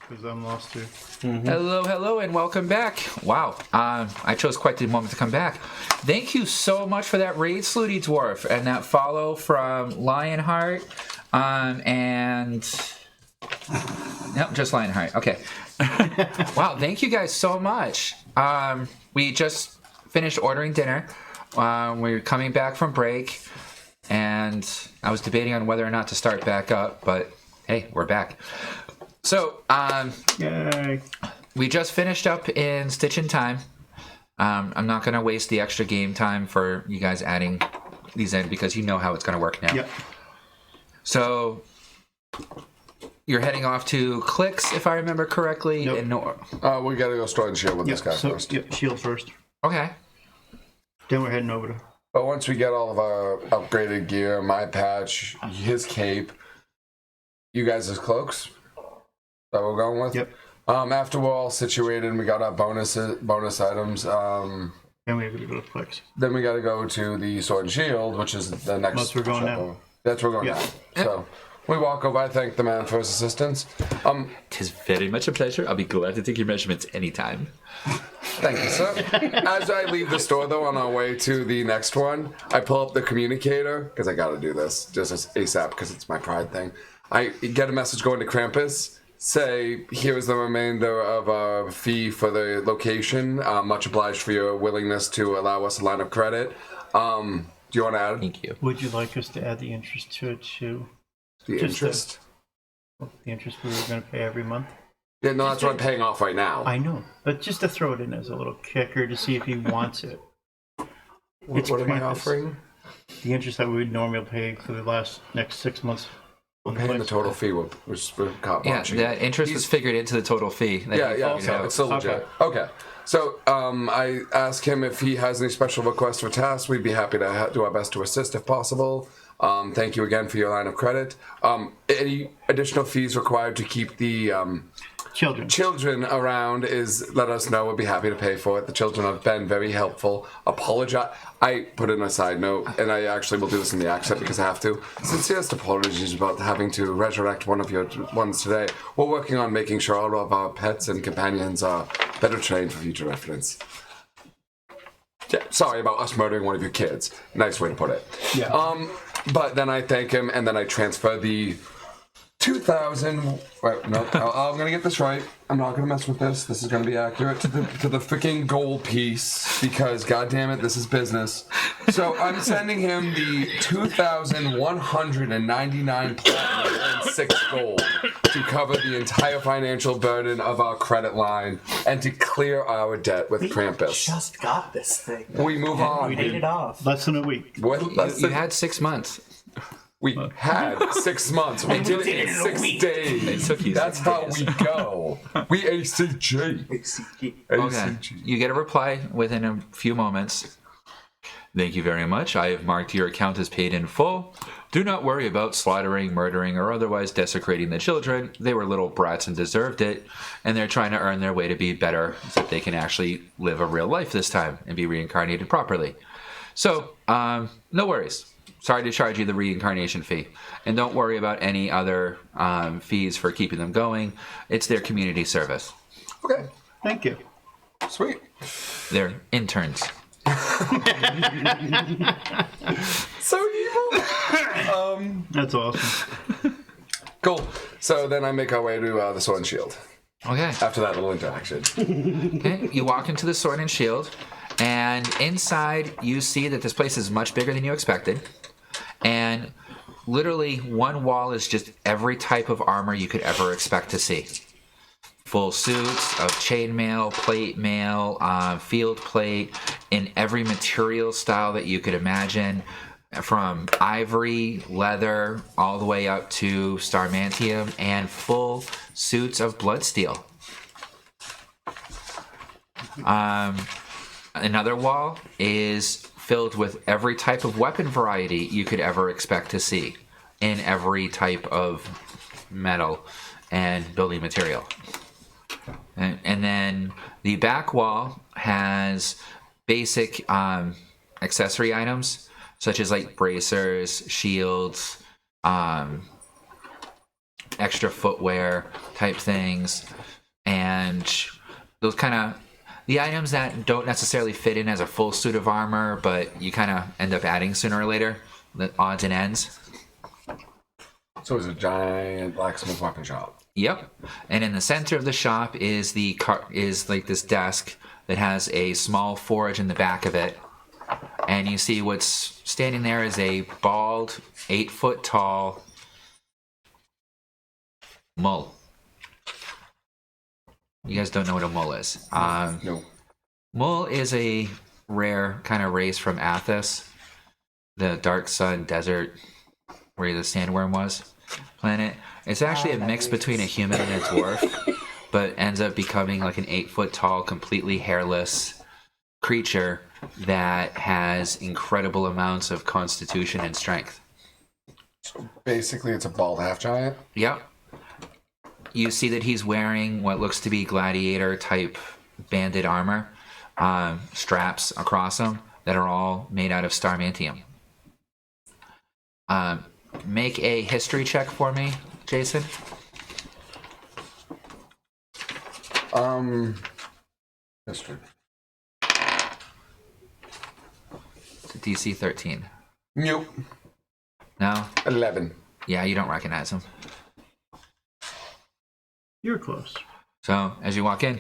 because I'm lost too. Mm-hmm. Hello, and welcome back. Wow, I chose quite the moment to come back. Thank you so much for that raid, Slooty Dwarf, and that follow from Lionheart, and nope, just Lionheart. Okay. Wow, thank you guys so much. We just finished ordering dinner. We're coming back from break, and I was debating on whether or not to start back up, but hey, we're back. So, Yay. we just finished up in Stitch in Time. I'm not going to waste the extra game time for you guys adding these in because you know how it's going to work now. Yep. So, you're heading off to Clicks, if I remember correctly. Nope. We got to go start and shield with this guy first. Yep, shield first. Okay. Then we're heading over to... But once we get all of our upgraded gear, my patch, his cape, you guys' cloaks that we're going with. Yep. After we're all situated and we got our bonus items, Then we have to go to Plex. then we got to go to the sword and shield, which is the next. That's where we're going shop now. over. That's where we're going now. So we walk over. I thank the man for his assistance. Tis very much a pleasure. I'll be glad to take your measurements anytime. Thank you, sir. As I leave the store, though, on our way to the next one, I pull up the communicator, because I got to do this, just as ASAP, because it's my pride thing. I get a message going to Krampus, say, here's the remainder of our fee for the location. Much obliged for your willingness to allow us a line of credit. Do you want to add? Thank you. Would you like us to add the interest to it too? The Just interest? The interest we were going to pay every month? Yeah, no, that's what I'm paying off right now. I know, but just to throw it in as a little kicker to see if he wants it. What am I Krampus. offering? The interest that we would normally pay for the next 6 months. I'm paying the total fee. We're cop Yeah, watching. that interest was figured into the total fee. That Yeah, you so know. it's still legit. Okay. So I ask him if he has any special requests for tasks. We'd be happy to do our best to assist if possible. Thank you again for your line of credit. Any additional fees required to keep the children around is let us know. We'll be happy to pay for it. The children have been very helpful. Apologize. I put in a side note, and I actually will do this in the accent because I have to. Sincerest apologies about having to resurrect one of your ones today. We're working on making sure all of our pets and companions are better trained for future reference. Yeah, sorry about us murdering one of your kids. Nice way to put it. Yeah. But then I thank him, and then I transfer the 2,000. Right, no, I'm gonna get this right. I'm not gonna mess with this. This is gonna be accurate to the freaking gold piece because, goddamn it, this is business. So I'm sending him the 2,199 platinum and 6 gold to cover the entire financial burden of our credit line and to clear our debt with Krampus. Just got this thing. We move on. We paid it off. Less than a week. You had 6 months. We had 6 months. We did it in 6 days. It took you That's 6 how days. we go. We ACG. Okay. You get a reply within a few moments. Thank you very much. I have marked your account as paid in full. Do not worry about slaughtering, murdering, or otherwise desecrating the children. They were little brats and deserved it, and they're trying to earn their way to be better so that they can actually live a real life this time and be reincarnated properly. So, no worries. Sorry to charge you the reincarnation fee. And don't worry about any other fees for keeping them going. It's their community service. Okay. Thank you. Sweet. They're interns. So evil. That's awesome. Cool. So then I make our way to the Sword and Shield. Okay. After that little interaction. Okay. You walk into the Sword and Shield, and inside you see that this place is much bigger than you expected. And literally one wall is just every type of armor you could ever expect to see. Full suits of chainmail, plate mail, field plate, in every material style that you could imagine, from ivory, leather, all the way up to starmantium, and full suits of bloodsteel. Another wall is filled with every type of weapon variety you could ever expect to see in every type of metal and building material. And then the back wall has basic accessory items, such as like bracers, shields, extra footwear type things, and those kind of the items that don't necessarily fit in as a full suit of armor, but you kind of end up adding sooner or later, the odds and ends. So it's a giant blacksmith weapon shop. Yep. And in the center of the shop is is like this desk that has a small forge in the back of it. And you see what's standing there is a bald, 8-foot tall mull. You guys don't know what a mull is. No. Mull is a rare kind of race from Athos, the Dark Sun desert where the sandworm was planet. It's actually a mix between a human and a dwarf, but ends up becoming like an 8-foot tall, completely hairless creature that has incredible amounts of constitution and strength. So basically, it's a bald half giant. Yep. You see that he's wearing what looks to be gladiator type banded armor, straps across him that are all made out of starmantium. Make a history check for me, Jason. History. It's a DC 13. Nope. No? 11. Yeah, you don't recognize him. You're close. So, as you walk in,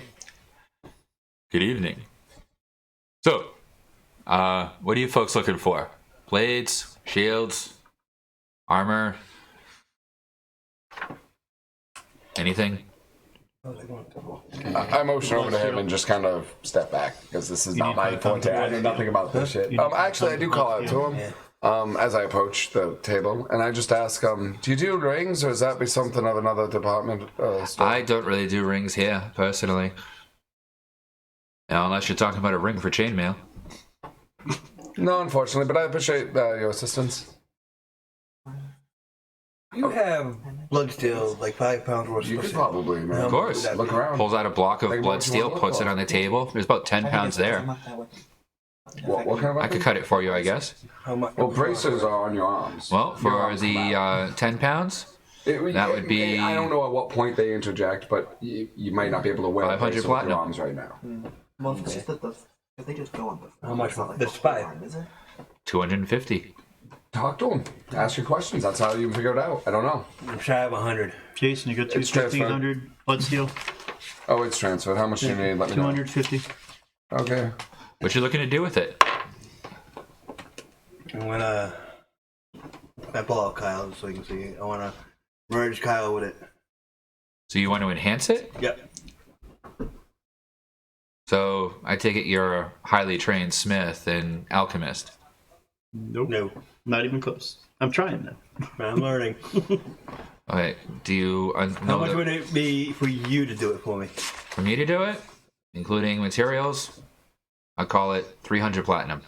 good evening. So, what are you folks looking for? Blades, shields, armor, anything? I motion over to him and just kind of step back because this is not my forte. I know nothing about this shit. Actually, I do call out to him as I approach the table, and I just ask, do you do rings, or is that be something of another department store? I don't really do rings here, personally. Now, unless you're talking about a ring for chainmail. No, unfortunately, but I appreciate your assistance. You have blood steel, like 5 pounds worth. You could probably, man. Of course. Look around. Pulls out a block of Like, blood what you steel, wanna puts look it on the table. There's about 10 pounds there. What kind of I weapon? could cut it for you, I guess. How much? Well, bracers are on your arms. Well, Your for arms come the out. 10 pounds, that would be- I don't know at what point they interject, but you might not be able to wear 500 bracer with platinum. your arms right now. Well, if it's just if they just go on the. How much it's not for the this whole five? arm, is it? 250. Talk to him. Ask your questions. That's how you figure it out. I don't know. I'm shy of 100. Jason, you got It's 250, transferred. 100 blood steel, Oh, it's transferred. How much do you need? Let me know. 250. Okay. What you looking to do with it? I'm gonna. I pull out Kyle so you can see. I wanna merge Kyle with it. So you want to enhance it? Yep. So I take it you're a highly trained smith and alchemist. Nope. No. Not even close. I'm trying now. I'm learning. Okay, do you How know much that would it be for you to do it for me? for me to do it, including materials, I call it 300 platinum.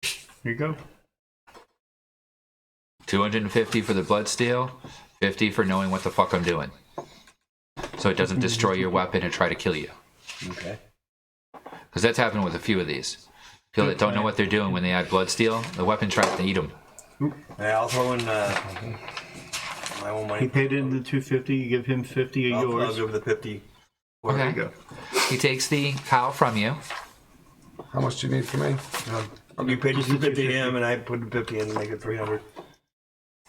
Here you go. 250 for the blood steel, 50 for knowing what the fuck I'm doing. So it doesn't destroy your weapon and try to kill you. Okay. Because that's happened with a few of these. People that don't know what they're doing when they add blood steel, the weapon tries to eat them. Yeah, I'll throw in my own money. He paid in the 250. You give him 50 of I'll yours. give the 50. There Okay. you go. He takes the cow from you. How much do you need from me? You paid the 250 to him, and I put the 50 in to make it 300.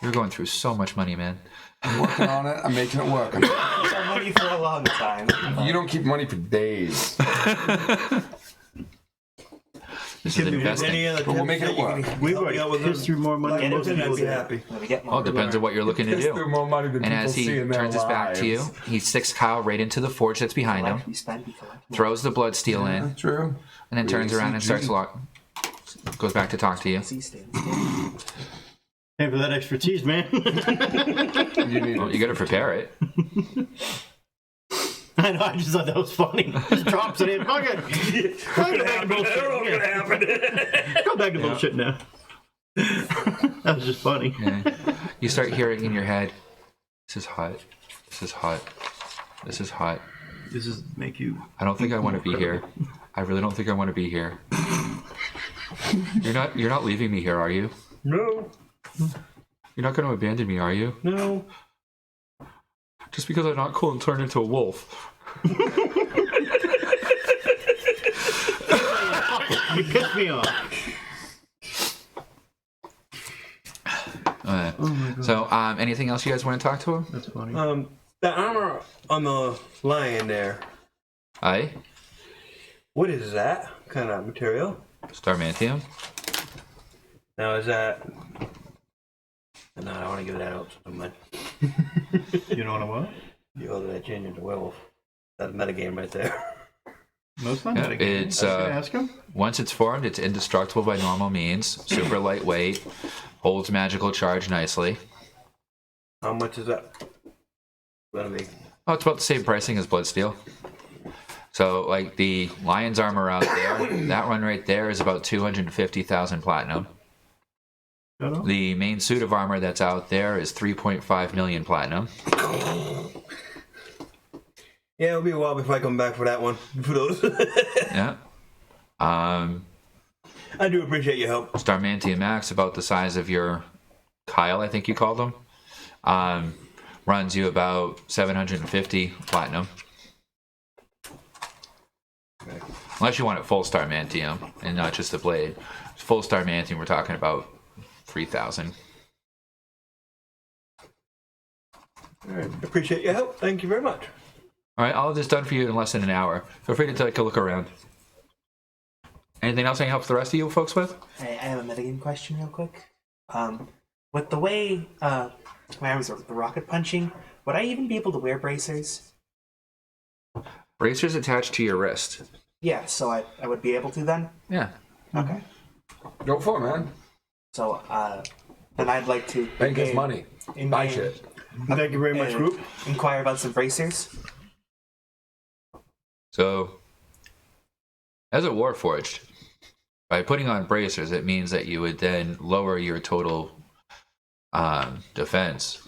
You're going through so much money, man. I'm working on it. I'm making it work. Some money for a long time. You don't keep money for days. This is Any investing. other But we'll tips make it that you work. can We've help me out with already through more money like than most anything, I'd people be do. happy. Let me get Well, more. it depends on what you're looking to do. more money than And as he turns his back to you, he sticks Kyle right into the forge that's behind him, We spend, we collect more. throws the blood steel in, True. and then turns around and starts goes back to talk to you. See, stands. Hey, for that expertise, man. You need Well, you got to prepare it. I know. I just thought that was funny. Just drops it in. Fuck it. Go back to bullshit. Go back to bullshit now. That was just funny. Yeah. You start hearing in your head, "This is hot. This is hot. This is hot. This is make you. I don't think I want to be here. I really don't think I want to be here. You're not leaving me here, are you? No. You're not going to abandon me, are you? No. Just because I'm not cool and turn into a wolf. You pissed me off. So, anything else you guys want to talk to him? That's funny. The armor on the lion there. Aye. What is that kind of material? Starmantium. Now is that? No, I don't want to give that up so much. You know what? You hold that change into werewolf. That's a metagame right there. Most not Yeah, that again. it's, I was gonna ask him. Once it's formed, it's indestructible by normal means. Super lightweight. Holds magical charge nicely. How much is that gonna be? Oh, it's about the same pricing as Bloodsteel. So, like, the Lion's armor out there, that one right there is about 250,000 platinum. The main suit of armor that's out there is 3.5 million platinum. Yeah, it'll be a while before I come back for that one. For those. Yeah. I do appreciate your help. Starmantium Max, about the size of your Kyle, I think you called them. Runs you about 750 platinum. Unless you want it full Starmantium and not just the blade. Full Starmantium, we're talking about 3,000. All right, appreciate your help. Thank you very much. All right, all of this done for you in less than an hour. Feel free to take a look around. Anything else I can help the rest of you folks with? I have a metagame question real quick. With the way my arms are with the rocket punching, would I even be able to wear bracers? Bracers attached to your wrist. Yeah, so I would be able to then? Yeah. Okay. Go for it, man. So, then I'd like to... Bank his money. Buy shit. Thank you very much, group. Inquire about some bracers. So, as a Warforged, by putting on bracers, it means that you would then lower your total defense.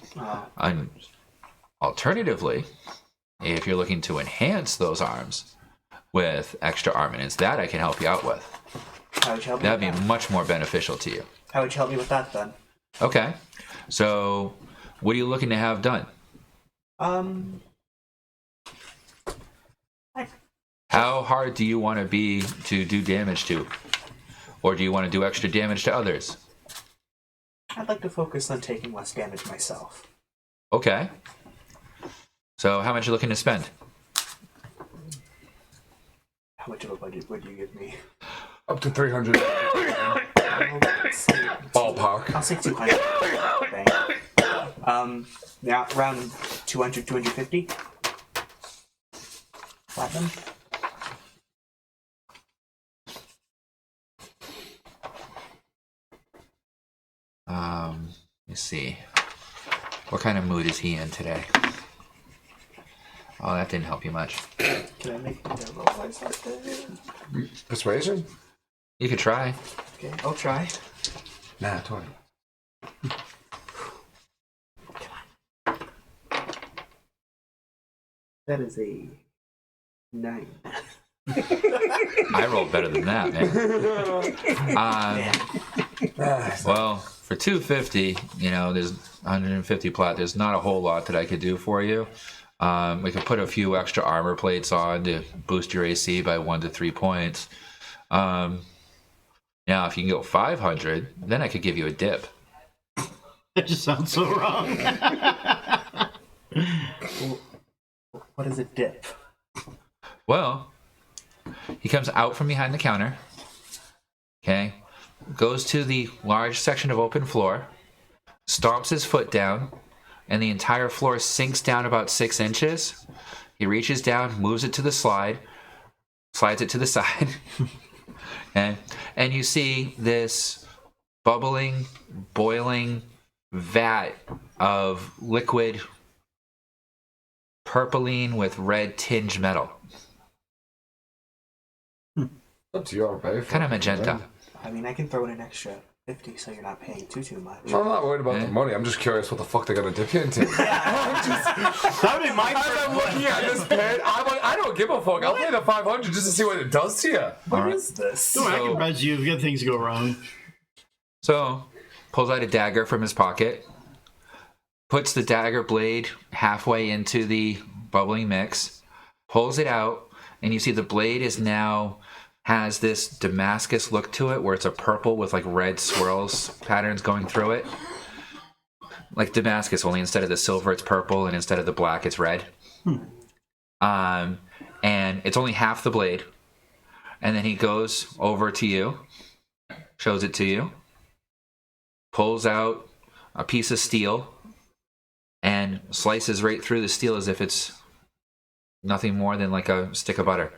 And alternatively, if you're looking to enhance those arms with extra armaments, that I can help you out with. How would you help me That'd with be that? much more beneficial to you. How would you help me with that then? Okay. So, what are you looking to have done? How hard do you want to be to do damage to? Or do you want to do extra damage to others? I'd like to focus on taking less damage myself. Okay. So, how much are you looking to spend? How much of a budget would you give me? Up to 300. Ballpark. I'll say 200. Yeah, around 200, 250. Platinum. Let's see. What kind of mood is he in today? Oh, that didn't help you much. Can I make a roll like that? Persuasion? You could try. Okay, I'll try. Nah, 20. That is a 9. I rolled better than that, man. Well, for 250, you know, there's 150 plat. There's not a whole lot that I could do for you. We could put a few extra armor plates on to boost your AC by 1 to 3 points. Now, if you can go 500, then I could give you a dip. That just sounds so wrong. What is a dip? Well, he comes out from behind the counter, okay, goes to the large section of open floor, stomps his foot down, and the entire floor sinks down about 6 inches. He reaches down, moves it to the slide, slides it to the side, okay, and you see this bubbling, boiling vat of liquid purpling with red tinge metal. Up to your babe. Kind of magenta. I mean, I can throw in an extra 50 so you're not paying too much. I'm not worried about the money. I'm just curious what the fuck they're gonna dip you into. That would be my I'm looking at this pit. I'm like, I don't give a fuck. I'll pay the 500 just to see what it does to you. What is this? I can res you if good things go wrong. So, pulls out a dagger from his pocket, puts the dagger blade halfway into the bubbling mix, pulls it out, and you see the blade is now has this Damascus look to it, where it's a purple with like red swirls patterns going through it. Like Damascus, only instead of the silver, it's purple, and instead of the black, it's red. And it's only half the blade. And then he goes over to you, shows it to you, pulls out a piece of steel, and slices right through the steel as if it's nothing more than like a stick of butter.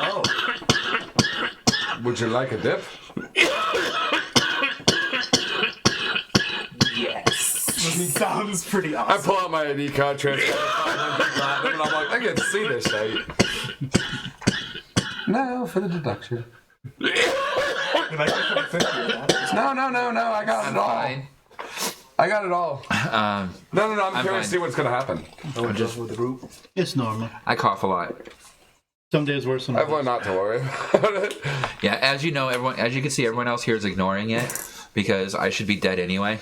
Oh. Would you like a dip? Yes. Sounds pretty I awesome. pull out my ID card, transfer 500 platinum, and I'm like, I get to see this shit. No, for the deduction. If I could put 50 of that. No, I got it all. Fine. I got it all. No, I'm curious fine. to see what's gonna happen. I'm just with the group. It's normal. I cough a lot. Some days worse than I've learned others. not to worry about it. Yeah, as you know, as you can see, everyone else here is ignoring it because I should be dead anyway.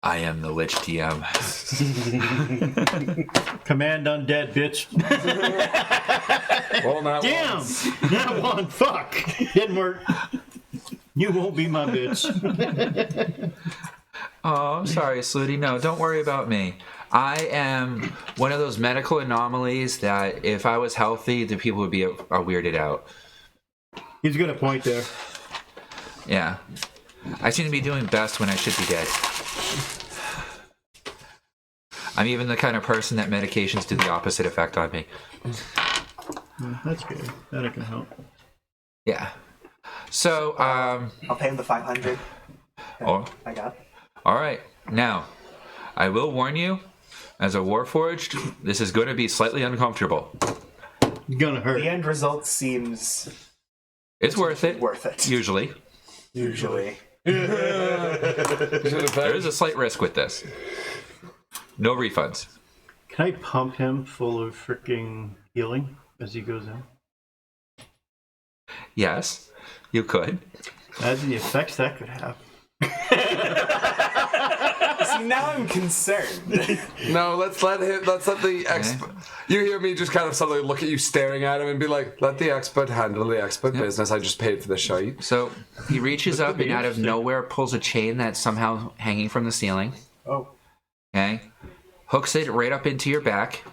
I am the Lich TM. Command undead, bitch. Well, not Damn! once. That one, fuck. Didn't work. You won't be my bitch. Oh, I'm sorry, Slooty. No, don't worry about me. I am one of those medical anomalies that if I was healthy, the people would be weirded out. He's got a point there. Yeah. I seem to be doing best when I should be dead. I'm even the kind of person that medications do the opposite effect on me. That's good. That can help. Yeah. So, I'll pay him the 500. oh, I got it. all right. Now, I will warn you, as a Warforged, this is going to be slightly uncomfortable. Gonna hurt. The end result seems It's worth it. worth it. Usually. Usually. There is a slight risk with this. No refunds. Can I pump him full of freaking healing as he goes in? Yes, you could. Imagine the effects that could have. See, now I'm concerned. No, let's let the expert. You hear me just kind of suddenly look at you staring at him and be like, let the expert handle the expert business. I just paid for the shite. So he reaches up and out of nowhere pulls a chain that's somehow hanging from the ceiling. Oh. Okay. Hooks it right up into your back,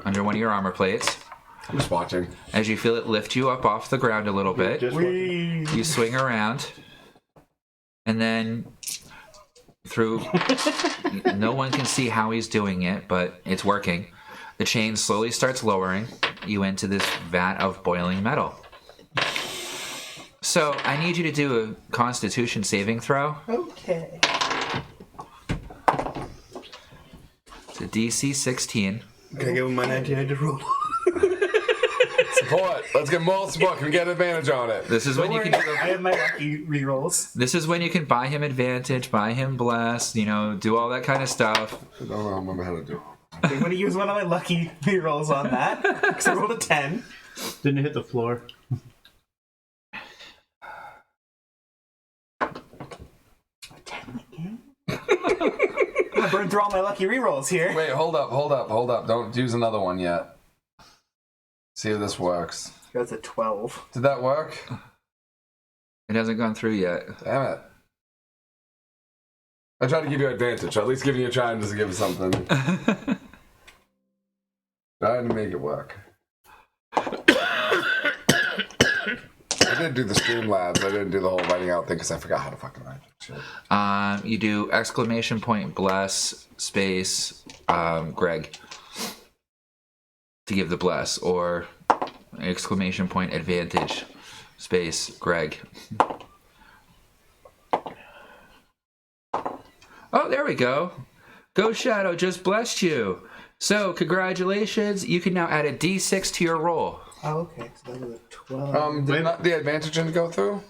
under one of your armor plates. I'm just watching. As you feel it lift you up off the ground a little bit, Just you swing around, and then through... no one can see how he's doing it, but it's working. The chain slowly starts lowering you into this vat of boiling metal. So I need you to do a Constitution saving throw. Okay. It's a DC 16. Can I give him my 1900 roll? Support. Let's get more support. Can we get advantage on it? This is when you can do the I have my lucky rerolls. This is when you can buy him advantage, buy him bless, do all that kind of stuff. I don't remember how to do it. I'm going to use one of my lucky rerolls on that. Because I rolled a 10. didn't hit the floor. I burned through all my lucky rerolls here. Wait, hold up. Don't use another one yet. See if this works. That's a 12. Did that work? It hasn't gone through yet. Damn it. I tried to give you advantage. At least giving you a try to give something. Trying to make it work. I did do the Streamlabs. I didn't do the whole writing out thing because I forgot how to fucking write that shit. You do exclamation point bless space Greg to give the bless, or exclamation point advantage space Greg. Oh, there we go. Ghost Shadow just blessed you. So, congratulations. You can now add a D6 to your roll. Oh, okay. So that was a 12. Did not the advantage didn't go through?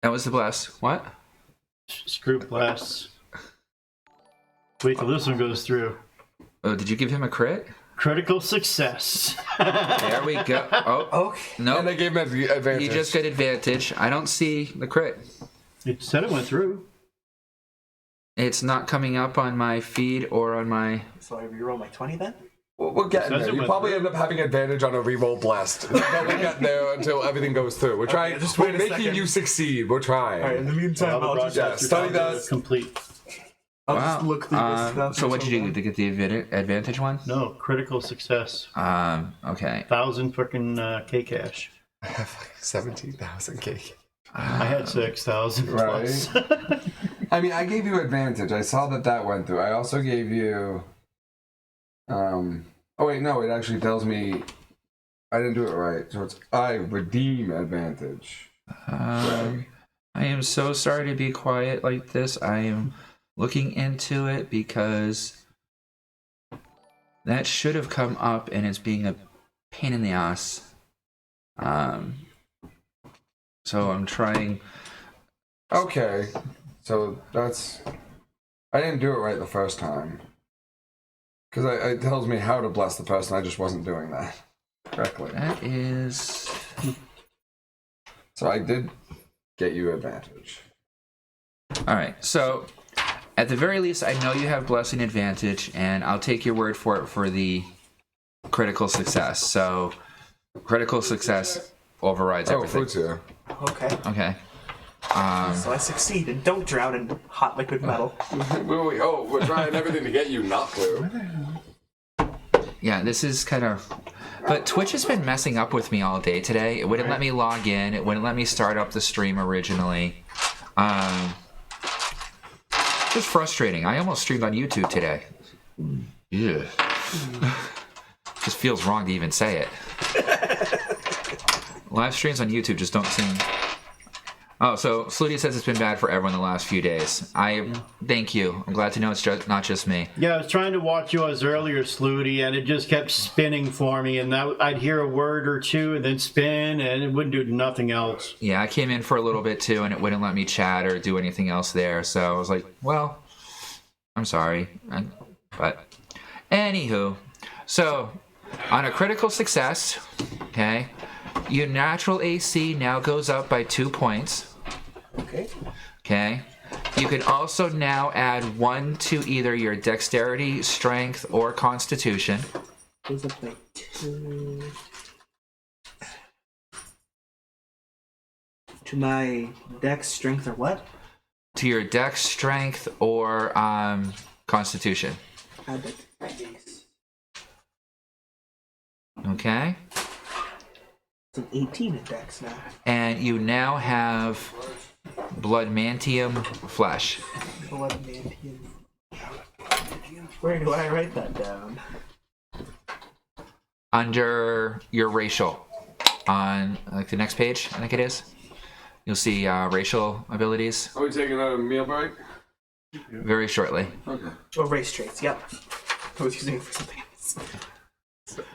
That was the bless. What? Screw blasts. Wait till this one goes through. Oh, did you give him a crit? Critical success. There we go. Oh, Okay. no. And I gave him advantage. He just got advantage. I don't see the crit. It said it went through. It's not coming up on my feed or on my... So I reroll my 20 then? We're getting Says there. it You went probably through. end up having advantage on a reroll blessed. But we're getting there until everything goes through. We're trying. just We're wait a making second. you succeed. We're trying. Alright, in the meantime, All the I'll just broadcasts study are that. complete. I'll just look through this stuff. So what did you do to get the advantage one? No, critical success. Okay. 1,000 freaking K cash. I have like 17,000 cake. I had 6,000 plus. Right. I mean, I gave you advantage. I saw that went through. I also gave you. Oh wait, no. It actually tells me I didn't do it right. So it's I redeem advantage. I am so sorry to be quiet like this. I am looking into it because that should have come up and it's being a pain in the ass. So I'm trying. Okay, so that's. I didn't do it right the first time. Because it tells me how to bless the person. I just wasn't doing that correctly. That is. So I did get you advantage. All right. So at the very least, I know you have blessing advantage, and I'll take your word for it for the critical success. So critical success overrides Oh, everything. food's here. Okay. Okay. So I succeed and don't drown in hot liquid metal. We're trying everything to get you not to. Yeah, this is kind of... But Twitch has been messing up with me all day today. It wouldn't let me log in. It wouldn't let me start up the stream originally. Just frustrating. I almost streamed on YouTube today. Yeah. Just feels wrong to even say it. Live streams on YouTube just don't seem... Oh, so Sluty says it's been bad for everyone the last few days. Thank you. I'm glad to know it's not just me. Yeah, I was trying to watch yours earlier, Sluty, and it just kept spinning for me, and I'd hear a word or two and then spin, and it wouldn't do nothing else. Yeah, I came in for a little bit too, and it wouldn't let me chat or do anything else there. So I was like, well, I'm sorry. But anywho, so on a critical success, okay, your natural AC now goes up by 2 points. Okay. Okay. You can also now add 1 to either your dexterity, strength, or constitution. Goes up by 2. To my dex, strength, or what? To your dex, strength, or constitution. Add that to my base. Okay. It's an 18 in dex now. And you now have Bloodmantium flesh. Bloodmantium. Where do I write that down? Under your racial. On like the next page, I think it is. You'll see racial abilities Are we taking a meal break? very shortly. Okay. Oh, race traits, yep. I was using it for something else.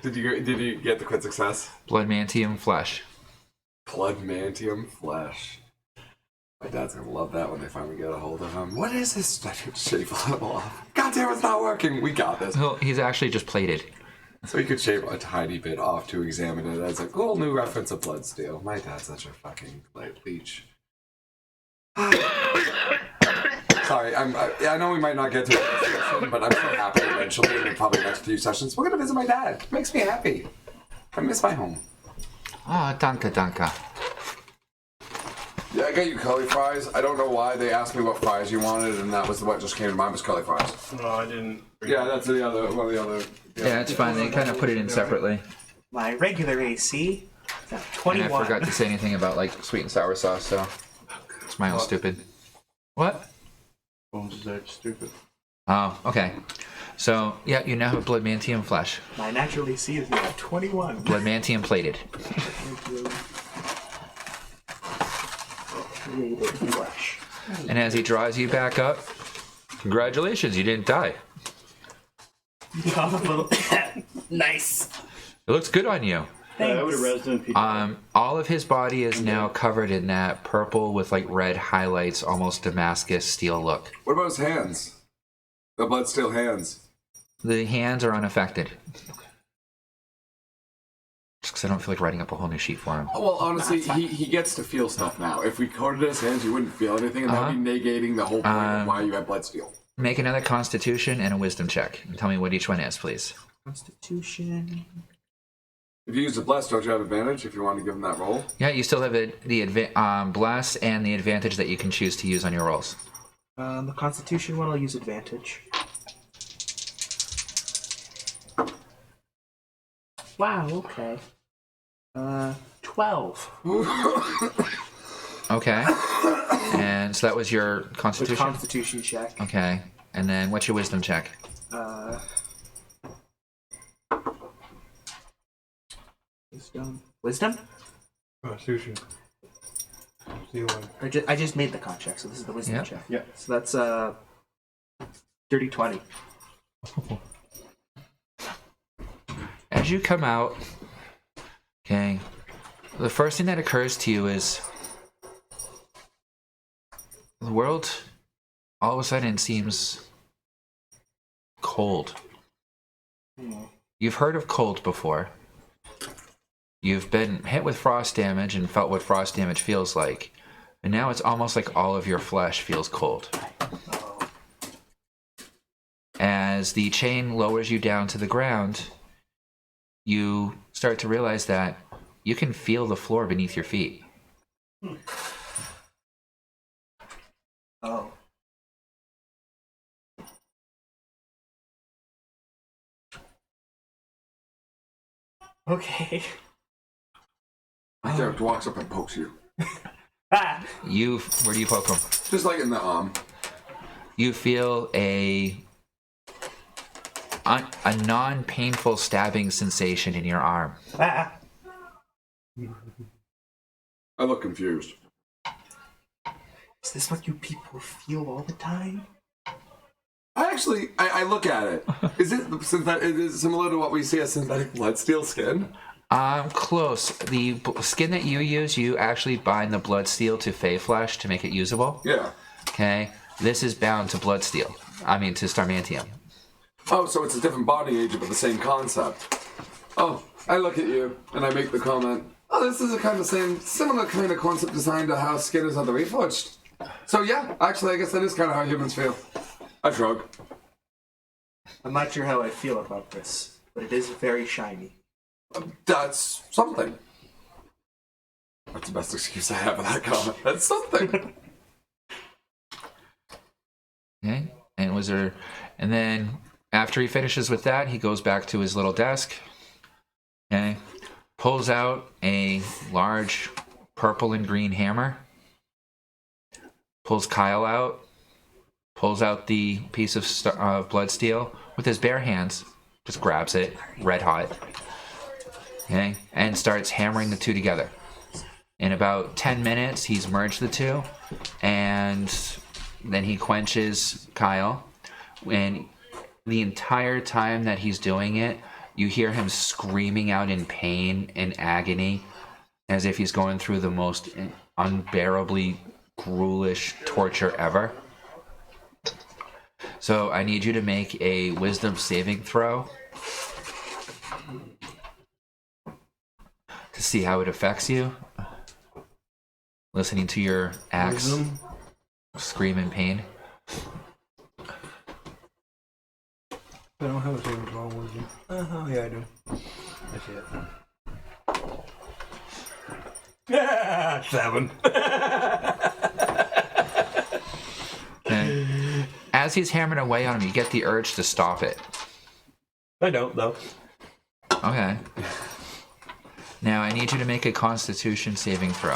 Did you get the crit success? Bloodmantium flesh. Bloodmantium flesh. My dad's gonna love that when they finally get a hold of him. What is this? I should shave a little off. God damn, it's not working. We got this. He's actually just plated. So he could shave a tiny bit off to examine it as a cool new reference of Bloodsteel. My dad's such a fucking leech. Sorry, I know we might not get to it this session, but I'm so happy eventually in probably the next few sessions. We're gonna visit my dad. Makes me happy. I miss my home. Ah, danka. Yeah, I got you curly fries. I don't know why they asked me what fries you wanted, and that was what just came to mind was curly fries. No, I didn't. Yeah, that's one of the other. Yeah, it's fine. They kind of put it in separately. My regular AC is at And 21. I forgot to say anything about like sweet and sour sauce, so it's my own stupid. What? Bones is that stupid. Oh, okay. So, yeah, you now have Bloodmantium flesh. My natural AC is now at 21. Bloodmantium plated. Rated flesh. And as he draws you back up, congratulations, you didn't die. Nice. It looks good on you. I would have resident people. All of his body is now covered in that purple with like red highlights, almost Damascus steel look. What about his hands? The Bloodsteel hands. The hands are unaffected. because I don't feel like writing up a whole new sheet for him. Well, honestly, he gets to feel stuff now. If we coded his hands, you wouldn't feel anything, and that would be negating the whole point of why you have Bloodsteel. Make another Constitution and a Wisdom check. And tell me what each one is, please. Constitution. If you use the Bless, don't you have advantage if you want to give him that roll? Yeah, you still have the Bless and the advantage that you can choose to use on your rolls. The Constitution one, I'll use advantage. Wow, okay. 12. Okay. And so that was your The Constitution? Constitution check. Okay. And then what's your Wisdom check? Wisdom? Constitution. See one. I just made the con check, so this is the Wisdom Yep. check. Yeah. So that's dirty 20. As you come out, okay, the first thing that occurs to you is the world all of a sudden seems cold. You've heard of cold before. You've been hit with frost damage and felt what frost damage feels like. And now it's almost like all of your flesh feels cold. As the chain lowers you down to the ground, you start to realize that you can feel the floor beneath your feet. Oh. Okay. The character walks up and pokes you. Ah! Where do you poke him? Just like in the arm. You feel a non-painful stabbing sensation in your arm. Ah! I look confused. Is this what you people feel all the time? I look at it. Is it similar to what we see as synthetic bloodsteel skin? Close. The skin that you use, you actually bind the blood steel to Fey flesh to make it usable. Yeah. Okay. This is bound to blood steel. I mean, to Starmantium. Oh, so it's a different bonding agent, but the same concept. Oh, I look at you and I make the comment. Oh, this is a kind of similar kind of concept design to how skin is on the Reforged. So yeah, actually, I guess that is kind of how humans feel. I shrug. I'm not sure how I feel about this, but it is very shiny. That's something. That's the best excuse I have for that comment. That's something. Okay. And then after he finishes with that, he goes back to his little desk. Okay. Pulls out a large purple and green hammer. Pulls Kyle out. Pulls out the piece of blood steel with his bare hands. Just grabs it, red hot. Okay. And starts hammering the two together. In about 10 minutes, he's merged the two. And then he quenches Kyle. And the entire time that he's doing it, you hear him screaming out in pain and agony as if he's going through the most unbearably ghoulish torture ever. So I need you to make a wisdom saving throw to see how it affects you. Listening to your axe scream in pain. I don't have a saving throw on wisdom. Oh, yeah, I do. I see it. 7. Okay. As he's hammering away on him, you get the urge to stop it. I don't, though. Okay. Now I need you to make a Constitution saving throw.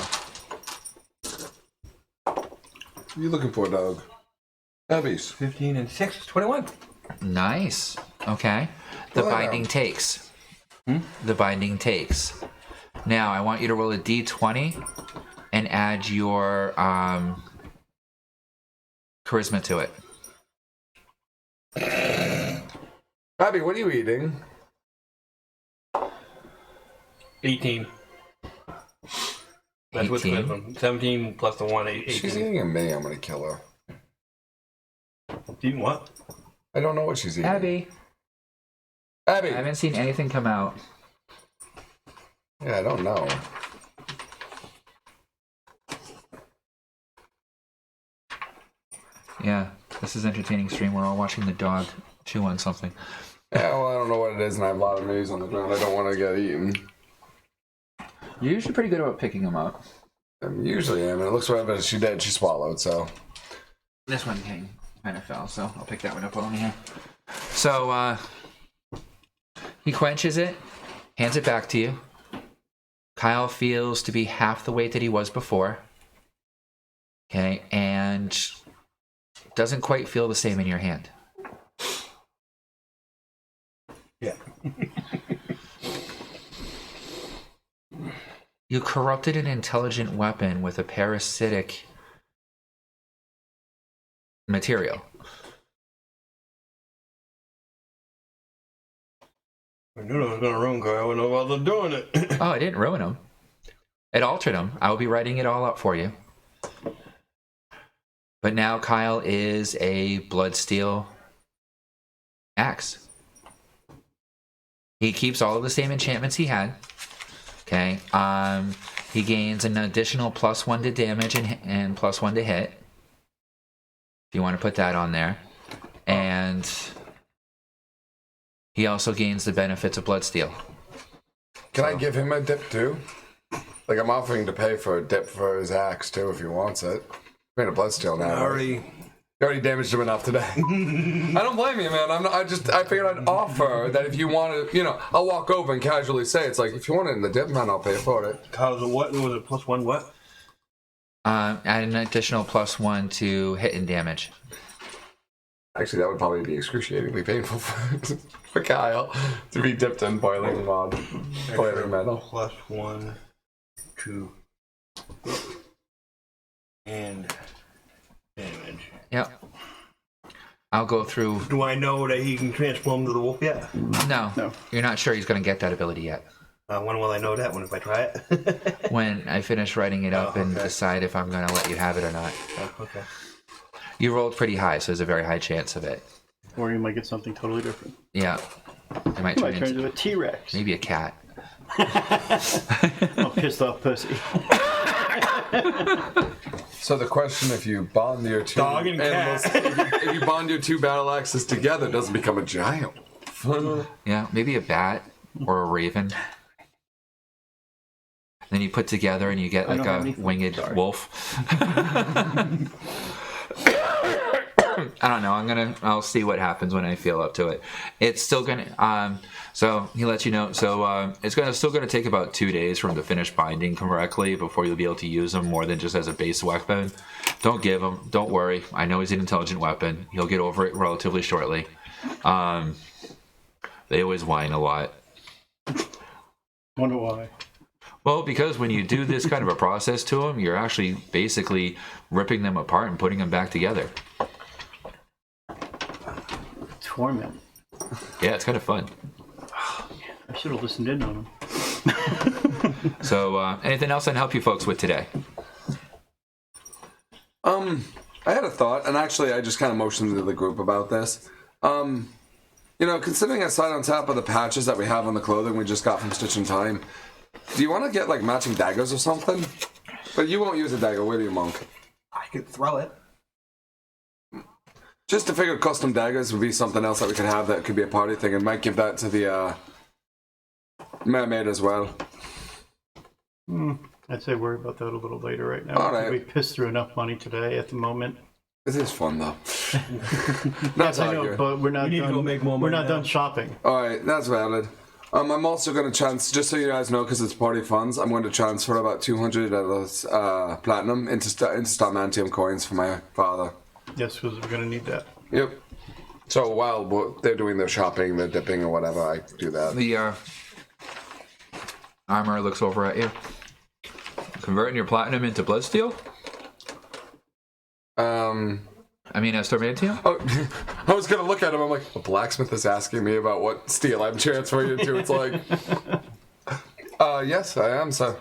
What are you looking for, dog? Abby's. 15 and 6, 21. Nice. Okay. The Well, binding takes. The binding takes. Now I want you to roll a d20 and add your charisma to it. Abby, what are you eating? 18. That's with 18. wisdom. 17 plus the 1, 18. She's eating a me. I'm gonna kill her. Eating what? I don't know what she's eating. Abby. Abby. I haven't seen anything come out. Yeah, I don't know. Yeah, this is entertaining stream. We're all watching the dog chew on something. Yeah, well, I don't know what it is, and I have a lot of maize on the ground. I don't want to get eaten. You're usually pretty good about picking them up. Usually am, and it looks like she did. She swallowed, so. This one kind of fell, so I'll pick that one up on here. So, he quenches it, hands it back to you. Kyle feels to be half the weight that he was before. Okay, and doesn't quite feel the same in your hand. Yeah. You corrupted an intelligent weapon with a parasitic material. I knew I was going to ruin Kyle. I wouldn't know about doing it. Oh, I didn't ruin him. It altered him. I will be writing it all up for you. But now Kyle is a bloodsteel axe. He keeps all of the same enchantments he had. Okay. He gains an additional +1 to damage and +1 to hit. If you want to put that on there. And he also gains the benefits of bloodsteel. Can I give him a dip too? Like, I'm offering to pay for a dip for his axe too if he wants it. Made a bloodsteel now. You already damaged him enough today. I don't blame you, man. I figured I'd offer that if you want to, I'll walk over and casually say, it's like, if you want it in the dip, man, I'll pay for it. Kyle's a what? Was it +1 what? Add an additional +1 to hit and damage. Actually, that would probably be excruciatingly painful for Kyle to be dipped in boiling metal. +1 to and damage. Yep. I'll go through. Do I know that he can transform to the wolf yet? No. You're not sure he's going to get that ability yet. When will I know that? When if I try it? When I finish writing it up and decide if I'm going to let you have it or not. Oh, okay. You rolled pretty high, so there's a very high chance of it. Or you might get something totally different. Yeah. It might You turn might turn into into a T-Rex. maybe a cat. Oh, pissed off pussy. So the question, if you bond your two Dog and animals, if you bond your two battle axes together, it doesn't become a giant. Yeah, maybe a bat or a raven. Then you put together and you get like a winged wolf. I don't know. I'll see what happens when I feel up to it. It's still gonna. So he lets you know. So it's still gonna take about 2 days for him to finish binding correctly before you'll be able to use him more than just as a base weapon. Don't give him. Don't worry. I know he's an intelligent weapon. He'll get over it relatively shortly. They always whine a lot. Wonder why. Well, because when you do this kind of a process to them, you're actually basically ripping them apart and putting them back together. Torment. Yeah, it's kind of fun. I should have listened in on him. So, anything else I can help you folks with today? I had a thought, and actually I just kind of motioned to the group about this. Considering I sat on top of the patches that we have on the clothing we just got from Stitch in Time, do you want to get, like, matching daggers or something? But you won't use a dagger, will you, Monk? I could throw it. Just to figure custom daggers would be something else that we could have that could be a party thing, and might give that to the mermaid as well. I'd say worry about that a little later right now. All right. We pissed through enough money today at the moment. It is fun, though. Yes, I know, but we're not need to done. go make more We're money not now. done shopping. Alright, that's valid. I'm also going to just so you guys know, because it's party funds, I'm going to transfer about 200 of those platinum into Starmantium coins for my father. Yes, because we're gonna need that. Yep. So while they're doing their shopping, their dipping or whatever, I do that. The armor looks over at you. Converting your platinum into bloodsteel? Starmantium? Oh, I was going to look at him, I'm like, the blacksmith is asking me about what steel I'm transferring into. It's like, yes, I am, sir.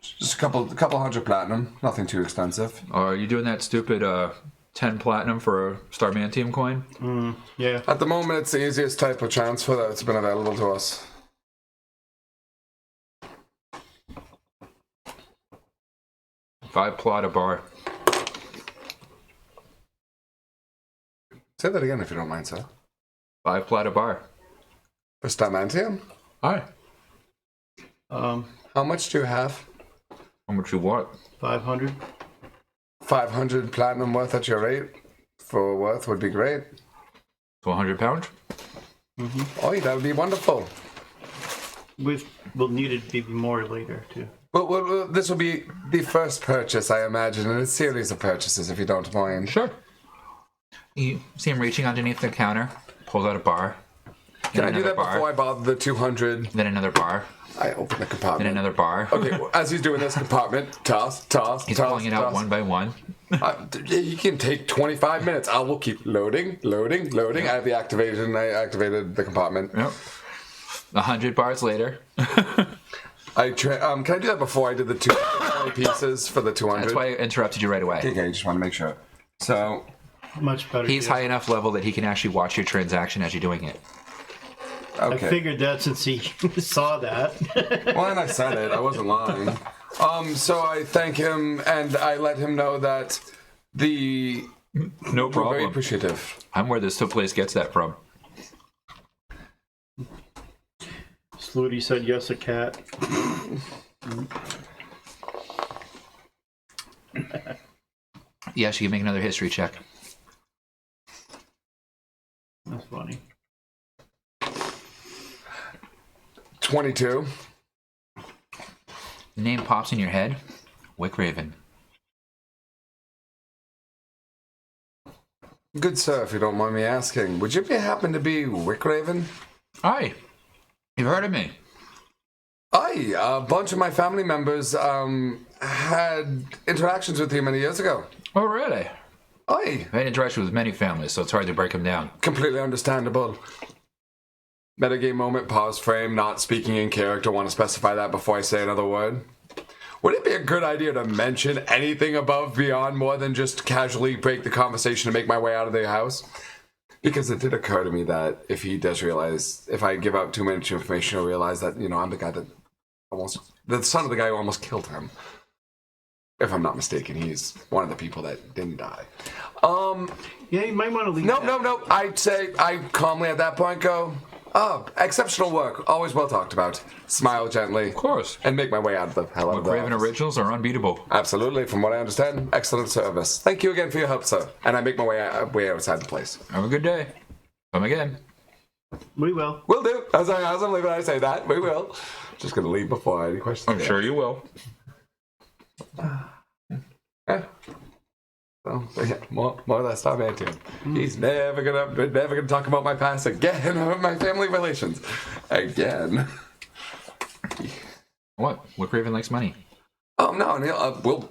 Just a couple hundred platinum, nothing too expensive. Or are you doing that stupid 10 platinum for a Starmantium coin? Yeah. At the moment, it's the easiest type of transfer that's been available to us. 5 plot a bar. Say that again if you don't mind, sir. 5 plot a bar. For Starmantium? Alright. How much do you have? How much you want? 500. 500 platinum worth at your rate for worth would be great. So 100 pounds? Oh, that would be wonderful. We'll need it to be more later, too. Well, this will be the first purchase, I imagine, in a series of purchases, if you don't mind. Sure. You see him reaching underneath the counter, pulls out a bar. Can I do that before I bought the 200? Then another bar. I open the compartment. Then another bar. Okay, well, as he's doing this compartment, toss, He's toss, pulling it out one by one. He can take 25 minutes. I will keep loading. I have the activation. I activated the compartment. Yep. 100 bars later. Can I do that before I did the 20 pieces for the 200? That's why I interrupted you right away. Okay, I just want to make sure. So, Much better. He's high enough level that he can actually watch your transaction as you're doing it. okay. I figured that since he saw that. Well, and I said it. I wasn't lying. So I thank him and I let him know that the... No We're very problem. appreciative. I'm where this place gets that from. Slooty said yes, a cat. Yes, you can make another history check. That's funny. 22. The name pops in your head. Wick Raven. Good sir, if you don't mind me asking, would you happen to be Wickraven? Hi. You've heard of me. Aye, a bunch of my family members had interactions with you many years ago. Oh, really? Aye, I've had interaction with many families, so it's hard to break them down. completely understandable. Metagame moment, pause frame, not speaking in character, want to specify that before I say another word. Would it be a good idea to mention anything above, beyond, more than just casually break the conversation and make my way out of the house? Because it did occur to me that if he does realize, if I give out too much information, he'll realize that, you know, I'm the guy that the son of the guy who almost killed him. If I'm not mistaken, he's one of the people that didn't die. Yeah, you might want to leave. No. I'd say, I calmly at that point go, oh, exceptional work. Always well talked about. Smile gently. Of course. And make my way out of the hell out of Wick the Raven office. originals are unbeatable. Absolutely. From what I understand, excellent service. Thank you again for your help, sir. And I make my way outside the place. Have a good day. Come again. We will. Will do. As I'm leaving, I say that. We will. Just going to leave before any questions. I'm sure you will. Yeah. So, yeah, more or less, stop at him. He's never gonna talk about my past again, or my family relations again. What? Wick Raven likes money. Oh no, and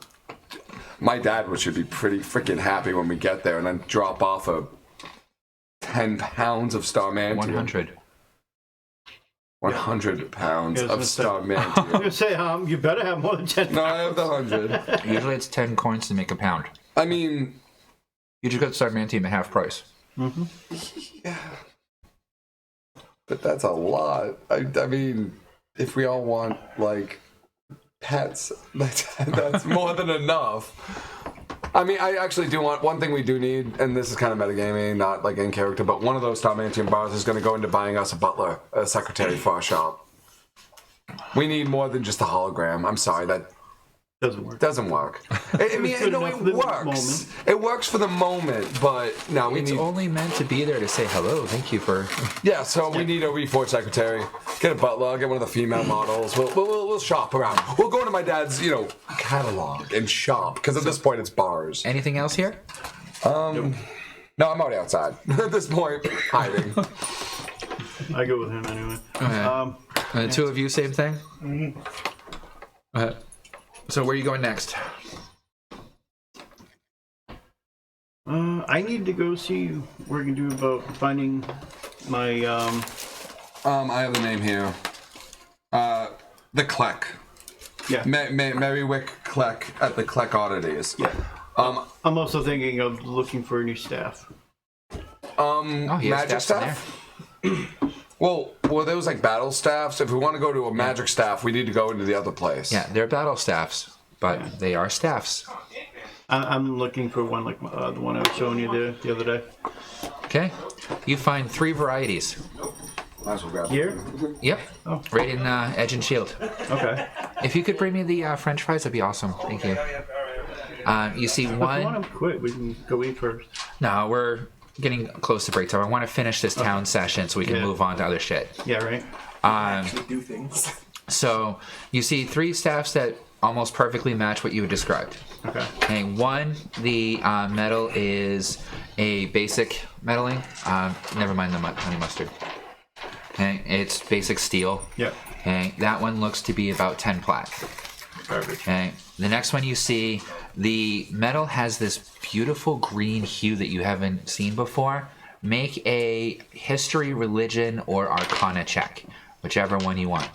my dad should be pretty freaking happy when we get there, and then drop off 10 pounds of Starmantium. 100. 100 pounds Yeah, I of was I was Starmantium. gonna say, you better have more than 10. No, I have the 100. Usually it's 10 coins to make a pound. I mean, You just got to start Starmantium at half price. yeah. But that's a lot. I mean, if we all want, like, pets, that's more than enough. I mean, I actually do want, one thing we do need, and this is kind of metagaming, not like in character, but one of those Starmantium bars is going to go into buying us a butler, a secretary for our shop. We need more than just a hologram. I'm sorry, that Doesn't work. I mean, good no, enough it for the works. moment. It works for the moment, but no, we It's need... only meant to be there to say hello. Thank you for... Yeah, so we need a Reforged secretary. Get a butler, get one of the female models. We'll shop around. We'll go into my dad's, catalog and shop, because at this point it's bars. Anything else here? No, I'm already outside. At this point, hiding. I go with him anyway. Okay. The two of you, same thing? So where are you going next? I need to go see what we can do about finding my I have the name here. The Kleck. yeah. Mary Wick Kleck at the Kleck Oddities. Yeah. I'm also thinking of looking for a new staff. He has Magic staff in staff? Well, there was like battle staffs. If we want to go to a magic staff, we need to go into the other place. Yeah, they're battle staffs. but they are staffs. I'm looking for one like the one I was showing you the other day. Okay. You find 3 varieties. Might as well grab Here? Yep. Oh. Right in Edge and Shield. Okay. If you could bring me the French fries, that'd be awesome. Thank you. You see If you want one. them quick, we can go eat first. No, we're getting close to break time. I want to finish this town session so we can Yeah. move on to other shit. Yeah, right? Actually do things. So you see 3 staffs that almost perfectly match what you had described. Okay. Okay, one, the metal is a basic metaling. Never mind the honey mustard. Okay, it's basic steel. Yep. Okay, that one looks to be about 10 plat. Garbage. Okay, the next one you see, the metal has this beautiful green hue that you haven't seen before. Make a history, religion, or arcana check, whichever one you want.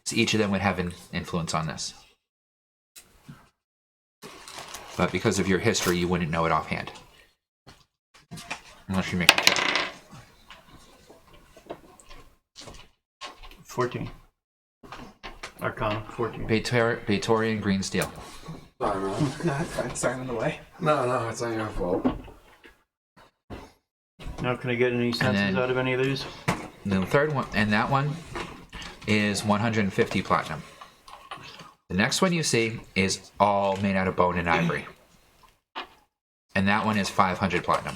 So each of them would have an influence on this. But because of your history, you wouldn't know it offhand. Unless you make a check. 14. Arcana, 14. Praetorian green steel. Sorry, man. No, that's fine. Sorry, I'm in the way. No, it's not your fault. Now, can I get any senses then- out of any of these? The third one, and that one is 150 platinum. The next one you see is all made out of bone and ivory. And that one is 500 platinum.